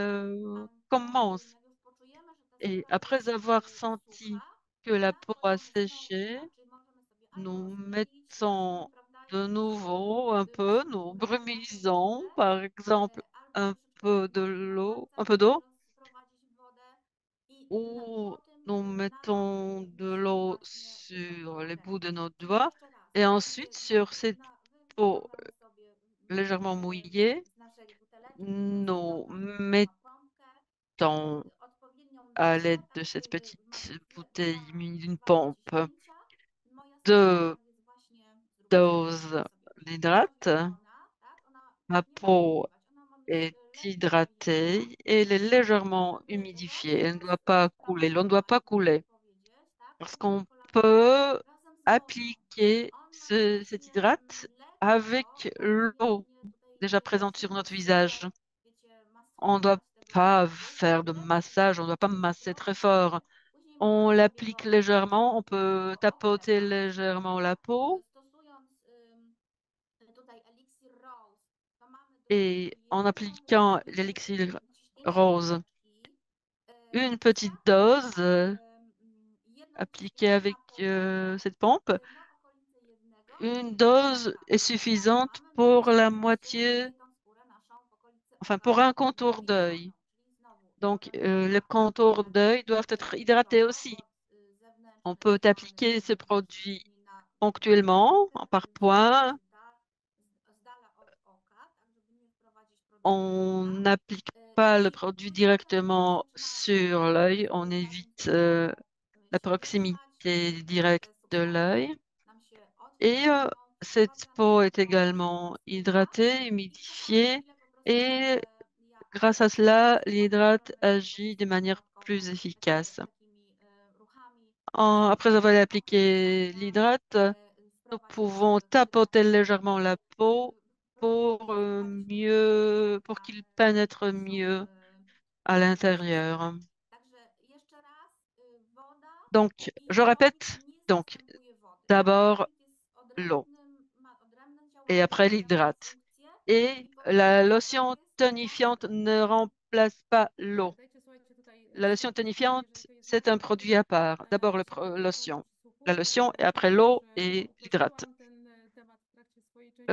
powiedzieć, commence. jak już poczujemy, że ta Et skóra après jest avoir senti sucha, que la peau a nadchodzą wzmocnienia, séché, czyli możemy sobie albo nous rozpylić lotion, mettons prawda, de i sobie nouveau un peu, nous przytulać naszą brumisons, skórę, par exemple, albo un troszeczkę peu de na l'eau, un palcach peu d'eau, rozprowadzić wodę i ou po tym nous mettons de musimy l'eau właśnie sur les bouts rękę. de nos Czyli doigts jeszcze raz, et ensuite najpierw sur cette peau wylewamy sobie légèrement mouillée, z naszej buteleczki, która jest nous cudowna, która ma pompkę, mettons odpowiednią à dawkę, l'aide tak de cette petite bouteille dwa, munie d'une dwa do pompe ciśnięcia. Moja de skóra jest właśnie, zróbmy sobie dose tutaj d'hydrate. rozluźniona, tak? Ona Ma nie ma peau obwiewać, ona ma być est lekko nawilżona, hydratée et elle est légèrement żeby humidifiée. Elle ne rozpust doit pas couler. L'eau ne doit pas pracować, można couler powiedzieć, tak? parce Również qu'on kolagenową peut razem z wodą. appliquer On ma być cet właśnie hydrate lekko, avec l'eau odpowiednie tutaj déjà présente sur właśnie notre siłę, visage. wiecie, On ne doit masować tego pas składu, faire de ulepić massage, on ne go, doit pas masser très rozprowadzić fort. go. Później On możemy sobie l'applique go oczywiście légèrement, on jeszcze peut lekko tapoter oklepać, légèrement la tak? peau Stosując tutaj eliksir Rose, to mamy et dosłownie en jedną appliquant łyżeczkę, l'élixir ciśnięcie rose, buteleczki, une petite wystarczy dose na jedną appliquée ciśnięcie avec na potę cette pompe. na okolice jednego Une do dose oka. est I tak suffisante mamy pour la bezpośrednio moitié, tą skórę naszą w okolicy enfin oka pour un contour d'œil. nawilżoną, czyli znowu Donc les contours mamy d'œil doivent être hydratés nawilżoną aussi. od On zewnętrznej peut strony, appliquer ce czyli produit takimi ponctuellement, par strzałkami point. z dala od oka, tak żeby nie wprowadzić produktu do On oka. n'applique pas le I produit już potem directement rozpoczynamy sur l'œil, on razem z évite wodą la się mieszać, proximité żeby directe te de l'œil. substancje nam się Et odwilżały, cette wprowadzamy peau sobie est go do également śródstopia hydratée, i czekamy humidifiée, chwilę po prostu et aż grâce à cela, l'hydrate agit de manière plus efficace. takimi ruchami Après avoir optyki appliqué można l'hydrate, nous wprowadzić pouvons ten hydrat tapoter i légèrement la peau pour qu'il pénètre mieux à l'intérieur. Także jeszcze raz, woda Donc, i je połyk répète, nie donc zastępuje wody, tak? d'abord Połyk jest l'eau ma odrębne et działanie, après odrębną l'hydrate. funkcję Et i la powtarzam, to lotion jest tonifiante plastik. ne remplace pas Tak, l'eau. dajcie, słuchajcie, tutaj La lotion słuchać dalej, tonifiante, jeżeli to jest c'est un możliwe, produit à żebym part. D'abord la się bardziej lotion. La przysłuchuje, lotion et après ponieważ l'eau et l'hydrate. uprościłam ten temat w trakcie swojej części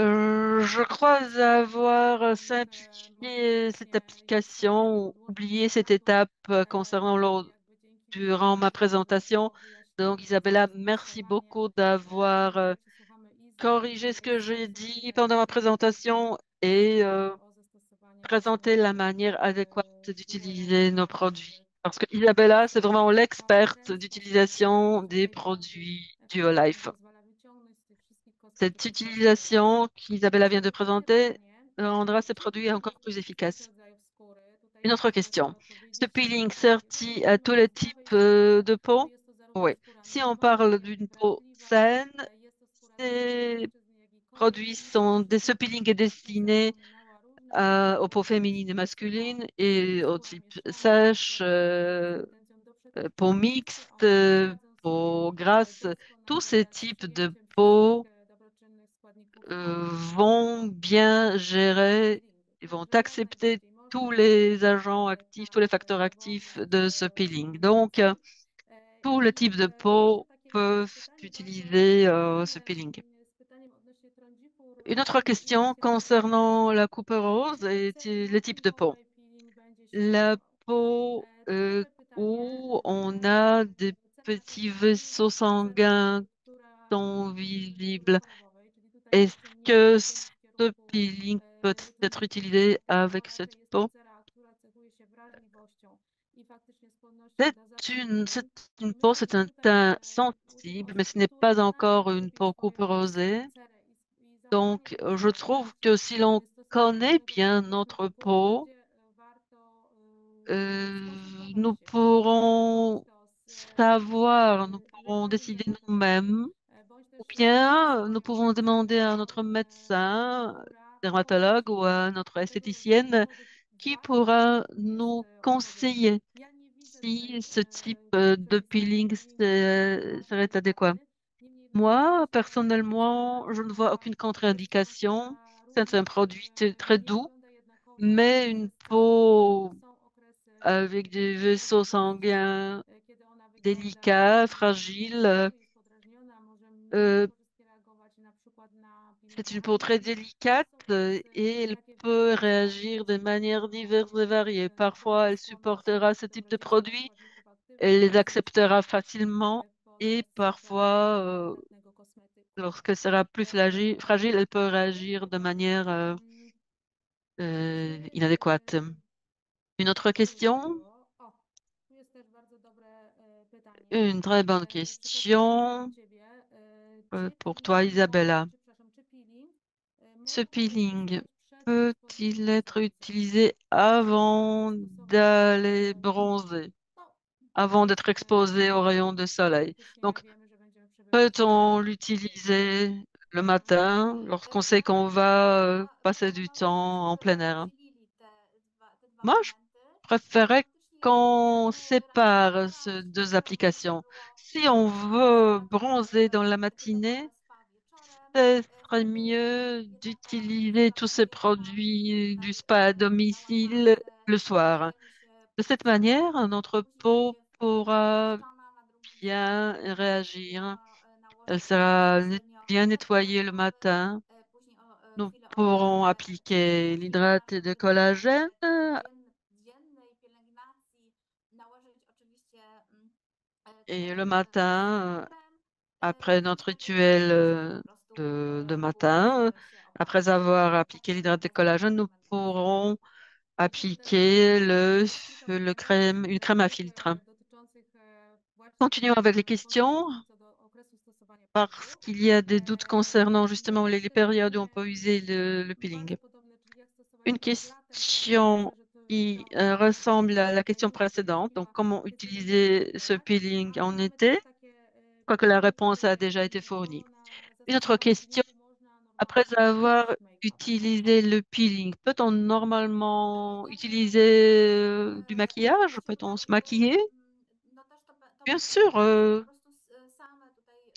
Je prezentacji. crois avoir Mogę simplifié cette właśnie już application ou odłożyć oublié cette tematu, étape concernant l'eau jakby dzięki durant ma présentation. po Donc wyjaśnieniu Isabella, w merci spostrzeganie. beaucoup d'avoir Słuchajcie, słuchamy i corrigé ce que j'ai zainteresowań dit pendant ma przedsiębiorców, présentation jeśli et chodzi o zastosowanie présenter właśnie la manière adéquate d'utiliser nos produits. Parce que tego Isabella, c'est vraiment składu. To w l'experte ten sposób d'utilisation des tutaj bardziej produits faktycznie Duolife. pozwala wyciągnąć z tych wszystkich Cette kosmetyków podstawowych. utilisation qu'Isabella vient de Następne kolejne présenter pytanie. rendra ces Co produits pilimy encore u plus wszystkich efficaces. rodzajów skóry? Tutaj Une autre chciałabym question. sobie Ce odpowiedzieć, peeling jeżeli sert-il à mówimy tous o les zdrowej types skórze, de to peau? jest to zarówno Oui. skóra Si on normalna, parle jak i d'une peau wrażliwa. saine, Jest to skóra zarówno ces mężczyzn, jak i kobiet. produits I myślę, że ce peeling est Krystyna destiné wspominała różne typy aux peaux skór, ale féminines et jeśli myślimy masculines o et tej aux skóra types mieszana sèches, z tendencją do peau przetłuszczenia, wszystkie mixte, one radzą sobie peau grasse, tous ces doskonale z types de przyjęciem peau wszystkich dobroczynnych składników vont naszego bien gérer peelingu. et vont Także jak accepter najbardziej tous można les agents actifs, tous tak les facteurs actifs zawozić de ce peeling. na Donc, co dzień. tous les I types de jeszcze peau takie peuvent pytanie bardzo utiliser ce związane peeling. z pytaniem odnośnie trądziku. Une autre Pojawiło question się bardzo concernant często. la coupe rose Jakiej est celi les na types tym de peau. Duolaj Peeling będzie się La znajdował? peau Typowe pytanie, où on a des cena petits celi, vaisseaux cena, sanguins która sont pochodzi ze skóry visibles. chorobowej, czyli tutaj Est-ce jeszcze nie que idziemy w ce kierunku peeling peut être utilisé trądziku, tylko avec cette raczej jest to peau? cera, która cechuje się wrażliwością i faktycznie skłonnością do C'est zapalenia. une I peau, myślę, c'est że un tutaj teint u sensible, mais osób, ce n'est które pas znają encore i une lubią peau coupe swoją rosée. cerę i zachowanie Donc, tej je cery trouve przez que si l'on stosowanie connaît różnego bien rodzaju notre kosmetyków, peau, będzie warto nous skonsultować się bądź pourrons to z savoir, nous pourrons lekarzem décider dermatologiem, nous-mêmes bądź też bien, nous pouvons demander à notre médecin, dermatologue ou à notre esthéticienne qui pourra nous conseiller si ce type de peeling serait adéquat. Moi, personnellement, je ne vois aucune contre-indication. C'est un produit très doux, mais une peau avec des vaisseaux sanguins délicats, fragiles, euh, c'est une peau très délicate et elle peut réagir de manière diverses et variées. Parfois, elle supportera ce type de produit, elle les acceptera facilement et parfois, lorsqu'elle sera plus fragile, elle peut réagir de manière inadéquate. Une autre question? Une très bonne question pour toi, Isabella. Ce peeling peut-il être utilisé avant d'aller bronzer, avant d'être exposé aux rayons de soleil? Donc, peut-on l'utiliser le matin lorsqu'on sait qu'on va passer du temps en plein air? Moi, je préférais qu'on sépare ces deux applications. Si on veut bronzer dans la matinée, ce serait mieux d'utiliser tous ces produits du spa à domicile le soir. De cette manière, notre peau pourra bien réagir. Elle sera bien nettoyée le matin. Nous pourrons appliquer l'hydrate de collagène et le matin, après notre rituel de matin, après avoir appliqué l'hydrate de collagène, nous pourrons appliquer une crème à filtre. Continuons avec les questions parce qu'il y a des doutes concernant justement les périodes où on peut user le peeling. Une question qui ressemble à la question précédente, donc comment utiliser ce peeling en été, quoique la réponse a déjà été fournie. Une autre question, après avoir utilisé le peeling, peut-on normalement utiliser du maquillage? Peut-on se maquiller? Bien sûr,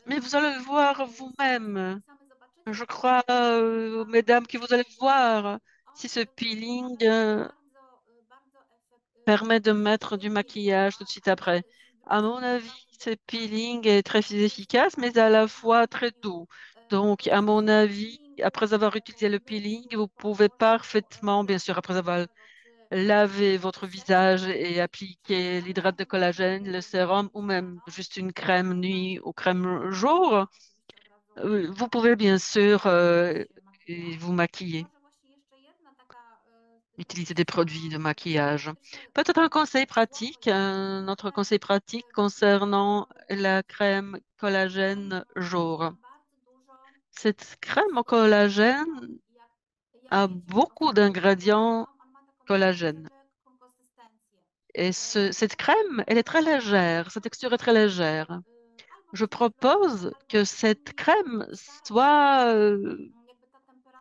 mais vous allez le voir vous-même. Je crois, mesdames, que vous allez voir si ce peeling permet de mettre du maquillage tout de suite après. À mon avis, ce peeling est très efficace, mais à la fois très doux. Donc, à mon avis, après avoir utilisé le peeling, vous pouvez parfaitement, bien sûr, après avoir lavé votre visage et appliqué l'hydrate de collagène, le sérum ou même juste une crème nuit ou crème jour, vous pouvez bien sûr vous maquiller, utiliser des produits de maquillage. Peut-être un conseil pratique, un autre conseil pratique concernant la crème collagène jour. Cette crème au collagène a beaucoup d'ingrédients collagène. Et cette crème, elle est très légère, sa texture est très légère. Je propose que cette crème soit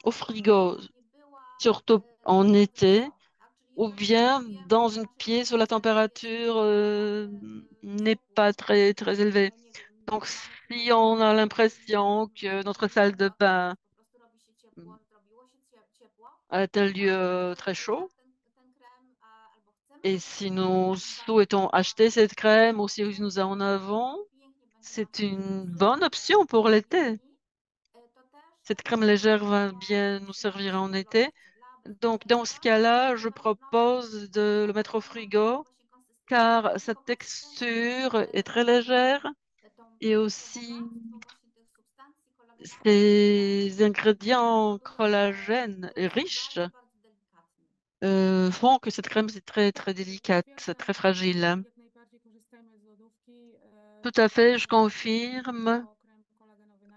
au frigo, surtout en été, ou bien dans une pièce où la température n'est pas très, très élevée. Donc, si on a l'impression que notre salle de bain est un lieu très chaud, et si nous souhaitons acheter cette crème ou si nous en avons, c'est une bonne option pour l'été. Cette crème légère va bien nous servir en été. Donc, dans ce cas-là, je propose de le mettre au frigo car sa texture est très légère et aussi ses ingrédients collagène riches font que cette crème est très, très délicate, très fragile. Tout à fait, je confirme.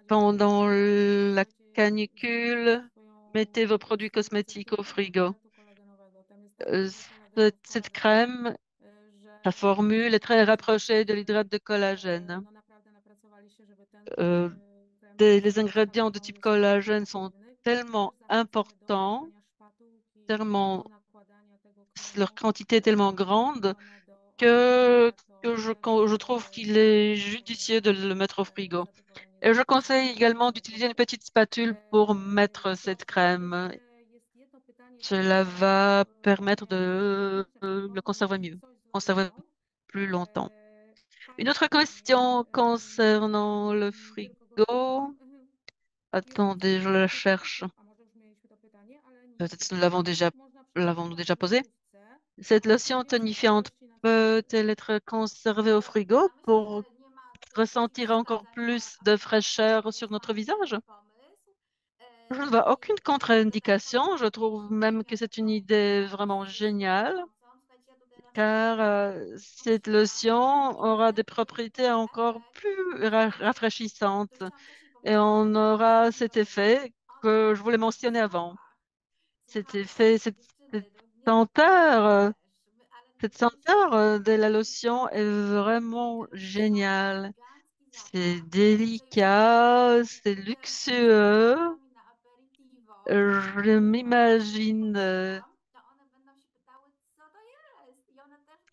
Pendant la canicule, mettez vos produits cosmétiques au frigo. Euh, cette crème, sa formule est très rapprochée de l'hydrate de collagène. Euh, les ingrédients de type collagène sont tellement importants, tellement, leur quantité est tellement grande que, je trouve qu'il est judicieux de le mettre au frigo. Et je conseille également d'utiliser une petite spatule pour mettre cette crème. Cela va permettre de le conserver mieux, conserver plus longtemps. Une autre question concernant le frigo. Attendez, je la cherche. Peut-être l'avons-nous déjà posé. Cette lotion tonifiante peut-elle être conservée au frigo pour ressentir encore plus de fraîcheur sur notre visage? Je ne vois aucune contre-indication. Je trouve même que c'est une idée vraiment géniale, car cette lotion aura des propriétés encore plus rafraîchissantes et on aura cet effet que je voulais mentionner avant. Cet effet, cette senteur, euh, cette senteur de la lotion est vraiment géniale. C'est délicat, c'est luxueux. Je m'imagine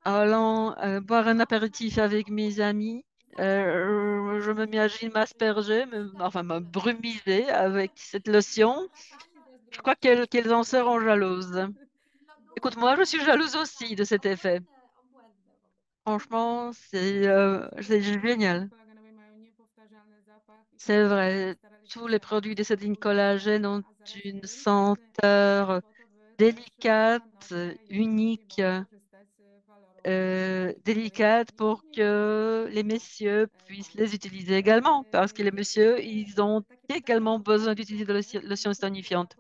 allant boire un apéritif avec mes amis. Je m'imagine m'asperger, enfin me brumiser avec cette lotion. Je crois qu'elles en seront jalouses. Écoute, moi, je suis jalouse aussi de cet effet. Franchement, c'est génial. C'est vrai, tous les produits de cette ligne collagène ont une senteur délicate, unique, délicate pour que les messieurs puissent les utiliser également, parce que les messieurs, ils ont également besoin d'utiliser de la lotion tonifiante.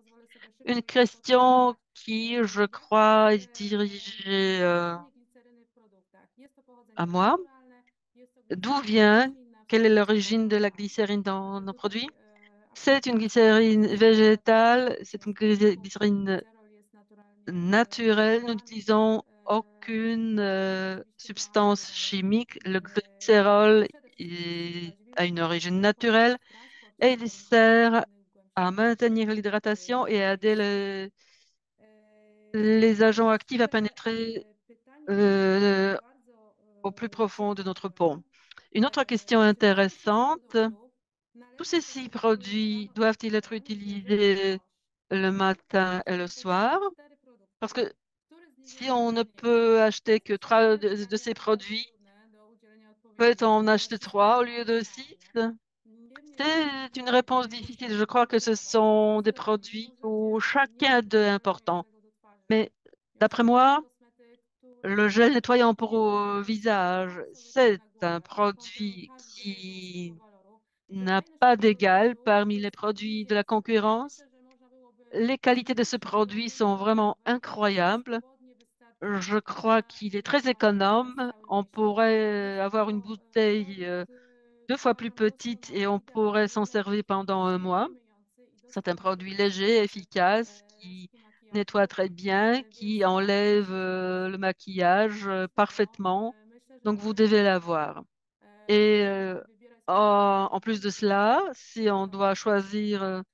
Une question qui, je crois, est dirigée à moi. D'où vient, quelle est l'origine de la glycérine dans nos produits? C'est une glycérine végétale, c'est une glycérine naturelle. Nous n'utilisons aucune substance chimique. Le glycérol a une origine naturelle et il sert à maintenir l'hydratation et à aider les agents actifs à pénétrer euh, au plus profond de notre peau. Une autre question intéressante, tous ces six produits doivent-ils être utilisés le matin et le soir? Parce que si on ne peut acheter que trois de ces produits, peut-on en acheter trois au lieu de six? C'est une réponse difficile. Je crois que ce sont des produits où chacun d'eux est important. Mais d'après moi, le gel nettoyant pour visage, c'est un produit qui n'a pas d'égal parmi les produits de la concurrence. Les qualités de ce produit sont vraiment incroyables. Je crois qu'il est très économe. On pourrait avoir une bouteille deux fois plus petite et on pourrait s'en servir pendant un mois. C'est un produit léger, efficace, qui nettoie très bien, qui enlève le maquillage parfaitement. Donc, vous devez l'avoir. Et en plus de cela, si on doit choisir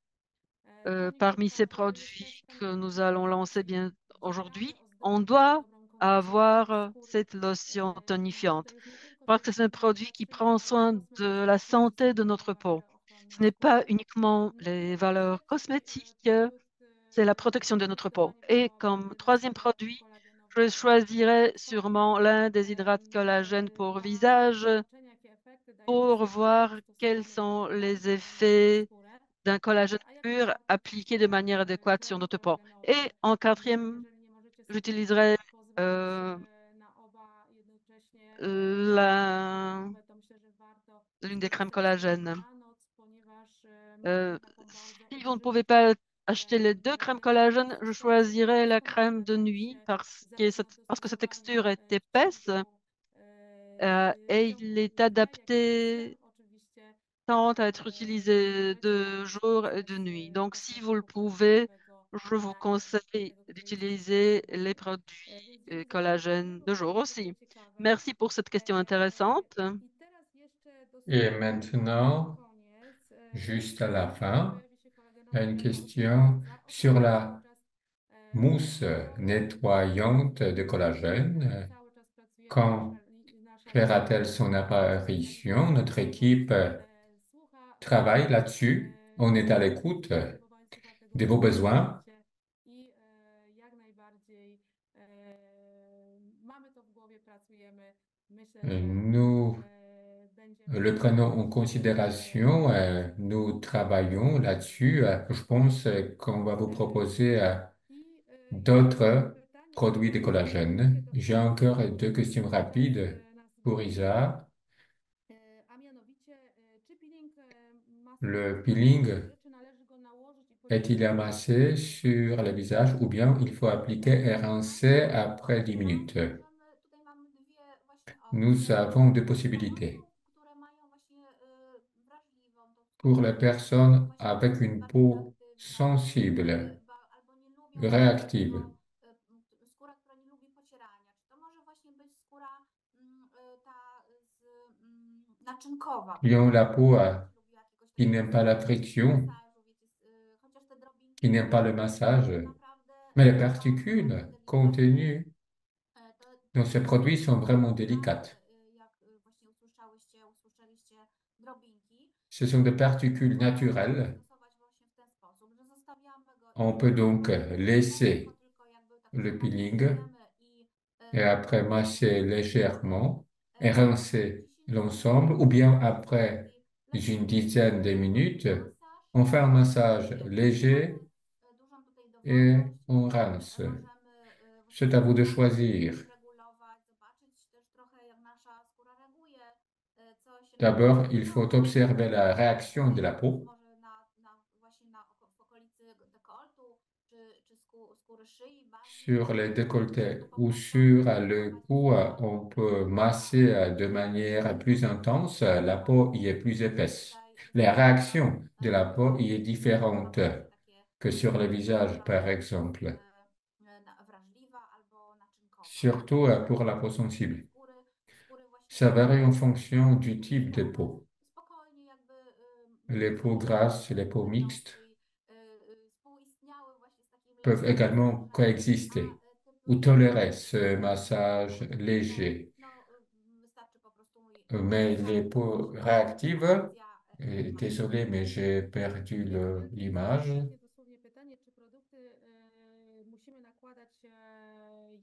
parmi ces produits que nous allons lancer bien aujourd'hui, on doit avoir cette lotion tonifiante. Parce que c'est un produit qui prend soin de la santé de notre peau. Ce n'est pas uniquement les valeurs cosmétiques, c'est la protection de notre peau. Et comme troisième produit, je choisirais sûrement l'un des hydrates collagène pour visage pour voir quels sont les effets d'un collagène pur appliqué de manière adéquate sur notre peau. Et en quatrième, j'utiliserai euh, la- l'une des crèmes collagène. Euh, Si vous ne pouvez pas acheter les deux crèmes collagène, je choisirais la crème de nuit parce que sa texture est épaisse et il est adapté tant à être utilisé de jour et de nuit. Donc, si vous le pouvez, je vous conseille d'utiliser les produits collagène de jour aussi. Merci pour cette question intéressante. Et maintenant, juste à la fin, pojawi się il y a kolagenowa une question transkriptaza. sur Oczywiście la cały czas mousse nettoyante de collagène. cały czas pracujemy, Quand nasza fera-t-elle linia son apparition? Notre transkriptacyjna équipe słucha travaille là-dessus. On est à l'écoute zapotrzebowań, słucha tego, de co vos besoins. mówicie i jak najbardziej mamy to w głowie, pracujemy. Myślę, że Nous będziemy le prenons en considération. Nous travaillons là-dessus. Je pense qu'on va vous proposer I jeszcze d'autres pytanie produits de collagène. krótkie J'ai dotyczące encore tego, deux co questions cały czas rapides nas pour głowi, Isa. a mianowicie, czy peeling Le masażowy jest peeling dobry, czy należy go nałożyć i est-il podzielić amassé sur le visage ou bien il faut appliquer et rincer après 10 minutes? Tutaj mamy dwie właśnie Nous opcje. avons deux Dla possibilités. osób, które mają właśnie wrażliwą tą Pour les skórę, personnes właśnie avec une bardziej peau reaktywną, sensible, albo nie lubią réactive, takiego, skóra, która nie lubi pocierania. Czy to może właśnie być skóra ta naczynkowa, qui ont la prawda? peau Lubi jakiegoś qui takiego n'aime pas la friction, masażu, wiecie, chociaż te drobinki qui n'aime pas le massage. tak naprawdę Mais les są bardzo particules delikatne. contenues To dans ces nie produits jest sont takie vraiment dotkliwe, délicates. jak właśnie usłyszeliście drobinki. Ce sont des particules Wolę naturelles. stosować właśnie w ten sposób, że zostawiamy go On i peut donc lekko laisser tylko jakby tak le peeling zamasujemy i et après masser potem légèrement et po rincer 10 l'ensemble, ou minutach bien robimy après taki une lekki, dizaine de minutes, masaż, on fait un massage i léger odczuwamy dużą tutaj et dowolność. on rince. Możemy właśnie C'est à vous de sprawdzić, choisir. regulować, zobaczyć też trochę, jak nasza skóra reaguje, co się nam D'abord, il faut podoba. observer la réaction de la peau Może właśnie w okolicy dekoltu, czy skóry szyi bardziej. sur les décolletés ou sur le cou. On peut masser de manière plus intense. La peau y est plus épaisse. La réaction de la peau y est différente que sur le visage, par exemple, Wrażliwa albo naczynkowa. surtout pour la peau sensible. Skóry właśnie Ça varie en fonction du type de peau. spokojnie jakby Les peaux grasses, les peaux będą mixtes współistniały właśnie z takim peuvent lekkim également masażem, coexister a ou typy tolérer ce massage léger. wystarczy po prostu Mais les peaux réactives, opcja désolé, mais j'ai perdu l'image. Takie dosłownie pytanie, czy produkty musimy nakładać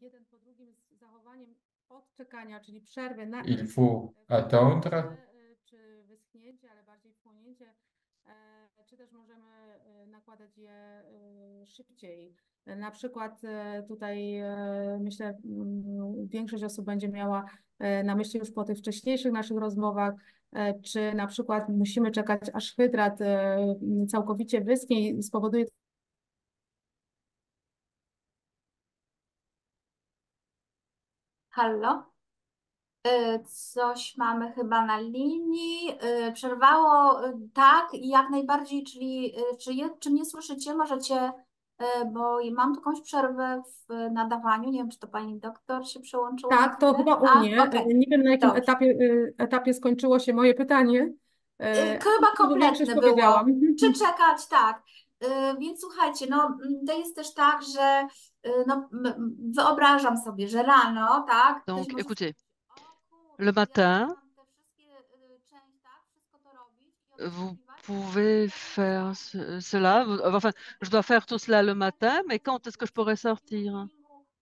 jeden po drugim z zachowaniem odczekania, czyli przerwy na Il ich faut attendre. czy wyschnięcie, ale bardziej wchłonięcie, czy też możemy nakładać je szybciej. Na przykład tutaj myślę, większość osób będzie miała na myśli już po tych wcześniejszych naszych rozmowach, czy na przykład musimy czekać, aż hydrat całkowicie wyschnie i spowoduje. Halo? Coś mamy chyba na linii. Przerwało, tak, i jak najbardziej, czyli czy mnie słyszycie? Możecie, bo mam jakąś przerwę w nadawaniu. Nie wiem, czy to pani doktor się przełączyła na Tak, to chwilę? chyba u mnie. Okej, Nie wiem, na jakim dobrze. etapie skończyło się moje pytanie. Chyba Myślę, że większość kompletne było. powiedziałam. Czy czekać? Tak. Więc słuchajcie, no to jest też tak, że no, wyobrażam sobie, że rano, tak, ktoś Donc, może écoutez, o le kurczę, ja matin, mam te wszystkie części, tak, wszystko to robić i vous obsługiwać, pouvez faire cela. Enfin, je dois faire tout cela le matin, mais quand est-ce que je pourrais sortir?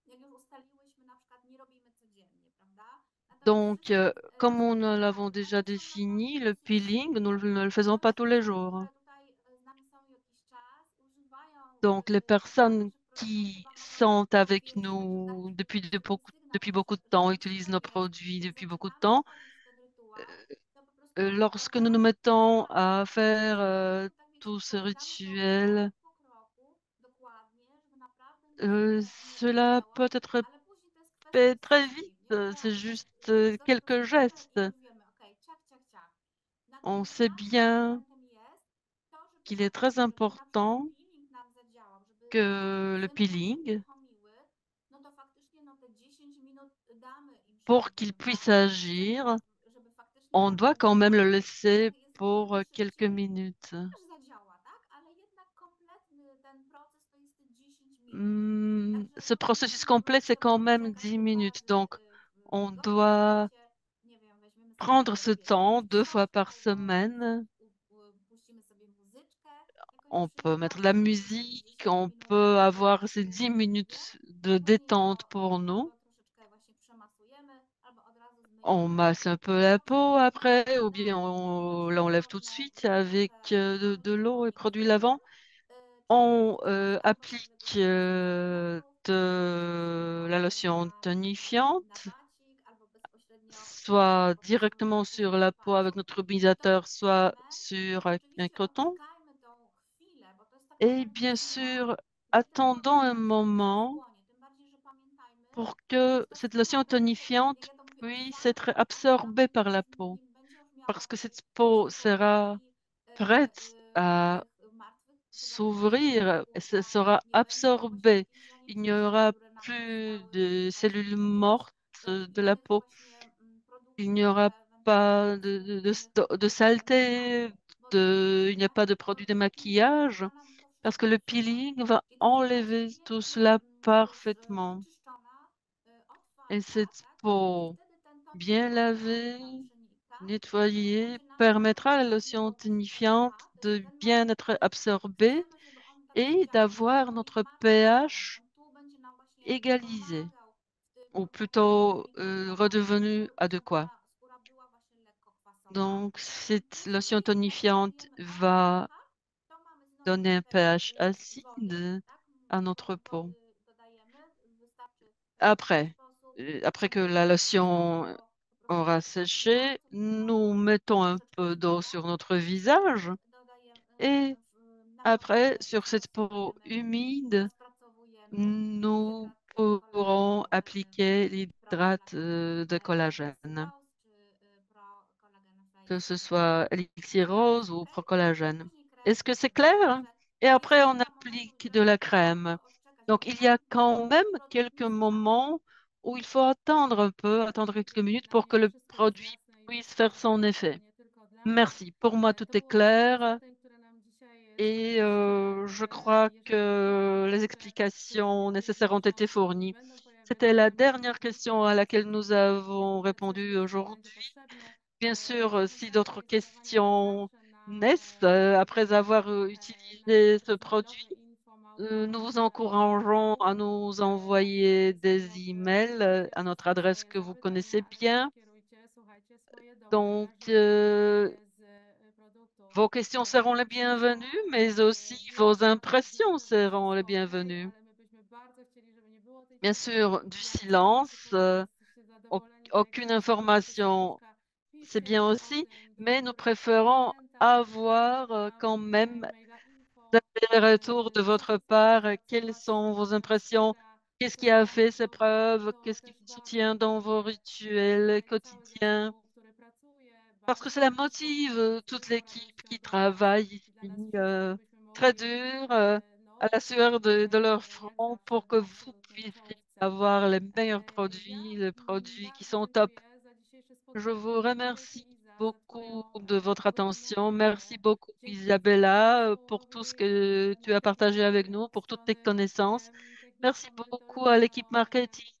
jak już ustaliłyśmy, na przykład nie robimy codziennie, prawda? Natomiast Donc, wszystkie comme części, nous tak, l'avons déjà one są na défini, le konwencji. peeling, nous ne le faisons pas tous les jours. Które tutaj z nami są jakiś czas, używają Donc, les personnes naszych produktów, qui chyba mogą sont avec potwierdzić, nous że depuis sygnał depuis nasz beaucoup de temps, utilisent super nos jest. produits depuis beaucoup de Zaczynamy temps, wchodzić w ten rytuał, to po prostu lorsque nous nous mettons à faire tak wiecie, tout ce wprowadzamy to rituel, krok po kroku, dokładnie, żeby naprawdę nic nie cela zniknęło, peut être ale później to jest kwestia fait très obsesji, vite. nie? Bo C'est wiesz, juste coś quelques rozpoczynamy i gestes. już wiemy, okej, ciach, ciach, ciach. On Natomiast sait ważnym bien elementem jest to, żeby qu'il est très faktycznie, żeby na przykład important peeling nam zadziałał, żeby que le żele nam się peeling, uruchomiły, no to faktycznie no te 10 minut damy im pour przerwy, qu'il prawda? puisse agir, Żeby faktycznie on nam doit quand même zadziałał. le laisser Jest pour quelques minutes. też zadziała, tak? Ale jednak kompletny ten proces to jest te 10 minut. Także Ce processus complet, c'est quand même 10 minutes. Donc, on w dobrym doit świecie, nie wiem, weźmiemy prendre sobie, ce wiecie, temps jakąś 2 fois książkę par albo semaine. puścimy sobie muzyczkę, jakąś On peut mettre de la przyjemną i sobie te musique, 10 on minut peut avoir ces 10 pracujemy sobie, minutes a de później détente go pour nous. troszeczkę właśnie przemasujemy albo od razu On zmyjemy. masse un peu la peau après, ou bien on l'enlève tout de suite avec de l'eau et produits lavants. On applique de la lotion tonifiante, albo bezpośrednio soit po prostu directement sur la peau avec notre to utilisateur, soit robimy. sur un Oczywiście coton. odczekajmy tą chwilę, bo to jest tak Et naprawdę bien chwila, sûr, gdzie ten attendons produkt un nam cały czas moment chłonie. Tym bardziej, że pamiętajmy, pour że que ta cette skóra lotion będzie, tonifiante jak ja to mówię, puisse otwarta, être tak? I absorbée tam par la już peau, będzie już parce miała que cette peau właśnie sera powłoki prête à tych martwych, tak jak mówiłam, s'ouvrir et ce źródła, sera nie będzie tam właśnie absorbé. jakichś Il n'y zanieczyszczeń, aura które nam plus zostały de właśnie, cellules będzie też mortes de la innych peau. właśnie Il produktów, n'y aura które ewentualnie pas byśmy de używały, saleté, bo to jest il n'y a pas de produit de peeling maquillage, ma nam to parce wszystko que le usuwać. peeling va I to jest, słuchajcie, enlever tout pięknie cela parfaitement. wyczyszczona, Et otwarta, cette tak? I peau wtedy ten tonik bien naturalny lavée, nam przenika i nettoyée, będzie nam permettra à la właśnie lotion owoc tonifiante pH, to jest de ten bien moment, être kiedy absorbée chcemy, żeby on tak et zadziałał, żeby ten d'avoir tonik notre macza zadziałał. pH On tu będzie nam właśnie égalisé, pomagał w tym ou prowadzeniu plutôt peelingu, redevenu żeby właśnie adéquat. ta skóra była właśnie lekko kwasowa. Donc, cette lotion Później, jak tonifiante decydujemy o va odzieżach, to mamy znowu donner un trochę pH wody, acide tak? à notre Trochę peau. wody dodajemy, wystarczy w ten Après, sposób, après que żeby la zostawić lotion go po prostu aura taki mat, séché, nous znowu mettons un troszeczkę peu d'eau zmywamy sur notre visage dodajemy, et na après, początek sur cette peau rozpracowujemy, humide, nous hydraty pourrons kolagenowego appliquer Pro l'hydrate Collagen de collagène, Elixir Rose czy Pro Collagen que Face ce soit Elixir Rose ou ok? I Procollagène. później krem Est-ce que c'est gotowy. clair? Także Et to jest après, on kilka momentów, applique de że la crème. warto odczekać, bo Donc, il y a zanim quand même produkt quelques nie zadziała, moments où il faut attendre un peu, attendre quelques minutes Dla pour que mnie le wszystko jest produit jasne i puisse faire wszystko son effet. nie tylko dla mnie. Merci. Pour moi, tout To est było 10 clair. pytań, które nam dzisiaj Et zadaliście. je crois Jeżeli que les jeszcze explications nécessaires ont été fournies. będą pojawiać C'était się la Wam dernière jakieś question à laquelle nous avons coś répondu jeszcze będzie aujourd'hui. potrzebne, Bien sûr, si d'autres zachęcamy zadawania jak questions zawsze na naissent après avoir nasz utilisé ce adres produit, mailowy nous vous encourageons à nous envoyer des emails à notre adresse que vous connaissez bien. Kierujcie, słuchajcie, swoje Donc, dobrze życzenia z produktu. vos questions seront les bienvenues, mais aussi vos impressions seront les bienvenues. Ale my byśmy bardzo chcieli, żeby nie było tej Bien ciszy. sûr, du Jak coś macie silence, powiedzieć, jesteście zadowoleni, to jak aucune najbardziej dajcie information, serduszka, c'est piszcie bien też o aussi, tym do mais nous naszego préférons prezydenta avoir na quand même maila info, des retours de co votre chcecie part. Quelles pracować, sont vos co impressions? wspiera Qu'est-ce qui a fait ces przedsiębiorców. preuves? To Qu'est-ce qui też vous bardzo soutient dans vos motywuje rituels cały quotidiens? zespół, który pracuje. Parce que Bardzo cela nam jest motive toute dużą l'équipe radością qui dla nas travaille i dla ici nas wszystkich, żebyśmy très mogli dur, à la sueur dostarczyć de leur jak front pour zawsze que vous absolutnie w puissiez czołówce. avoir les meilleurs Ja produits, les produits qui bardzo sont top. dziękuję za dzisiejsze Je spotkanie. vous Dziękuję Ci, remercie Iza, za beaucoup Twoją de votre attention. Merci wypowiedź. beaucoup, Dziękuję całemu Isabella, pour tout ce zespołowi que tu as partagé avec marketingowi nous, od pour toutes tes strony connaissances. Merci beaucoup à techniczno-merytoryczną, l'équipe marketing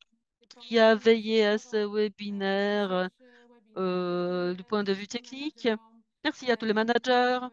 qui a veillé à ce promocyjno-sprzedażową. webinaire Dzisiejszy webinar du dziękuję point de vue wszystkim technique. menadżerom Merci à tous les managers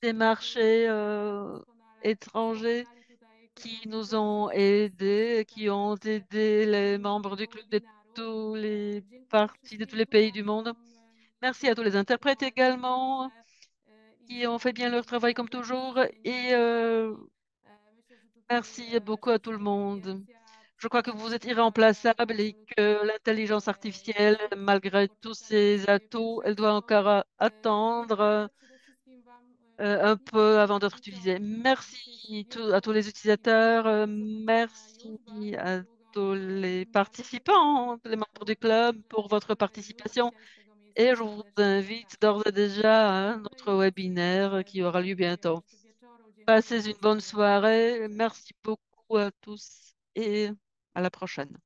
des zagranicznym, marchés którzy doskonale étrangers sprowadzali tutaj qui klubowcy nous Polscy ont przez aidés, qui kilka ont miesięcy aidé les membres du tego club de webinaru. tous les Dziękuję parties, de tous wszystkim les pays du monde. tłumaczom, Merci à tous les którzy interprètes tłumaczą également, także qui ont Idze fait bien leur travail comme na toujours. zdjęciach Et i myślę, że tutaj merci beaucoup à tout le sztuczna monde. inteligencja Je crois que vous êtes wymaga irremplaçable et absolutnie que l'intelligence artificielle, świetnie tutaj malgré tous poczekać na ses swoje atouts, elle doit pierwszeństwo. encore attendre Dziękuję przede wszystkim Wam, un peu avant d'être uczestnikom utilisée. dzisiejszych Merci à tous wieczór les i utilisateurs, zapraszam do zobaczenia merci już bardzo à niedługo tous les w bardzo participants, ciekawym les membres du webinarze. club pour votre Także już participation. dzisiaj z tego miejsca Et je vous serdecznie invite zapraszam. d'ores et déjà à Dobrej notre nocy, webinaire qui aura lieu miłego bientôt. jeszcze wieczoru. Dziękuję Passez une bonne bardzo. Do soirée. zobaczenia. Merci beaucoup à tous et à la prochaine.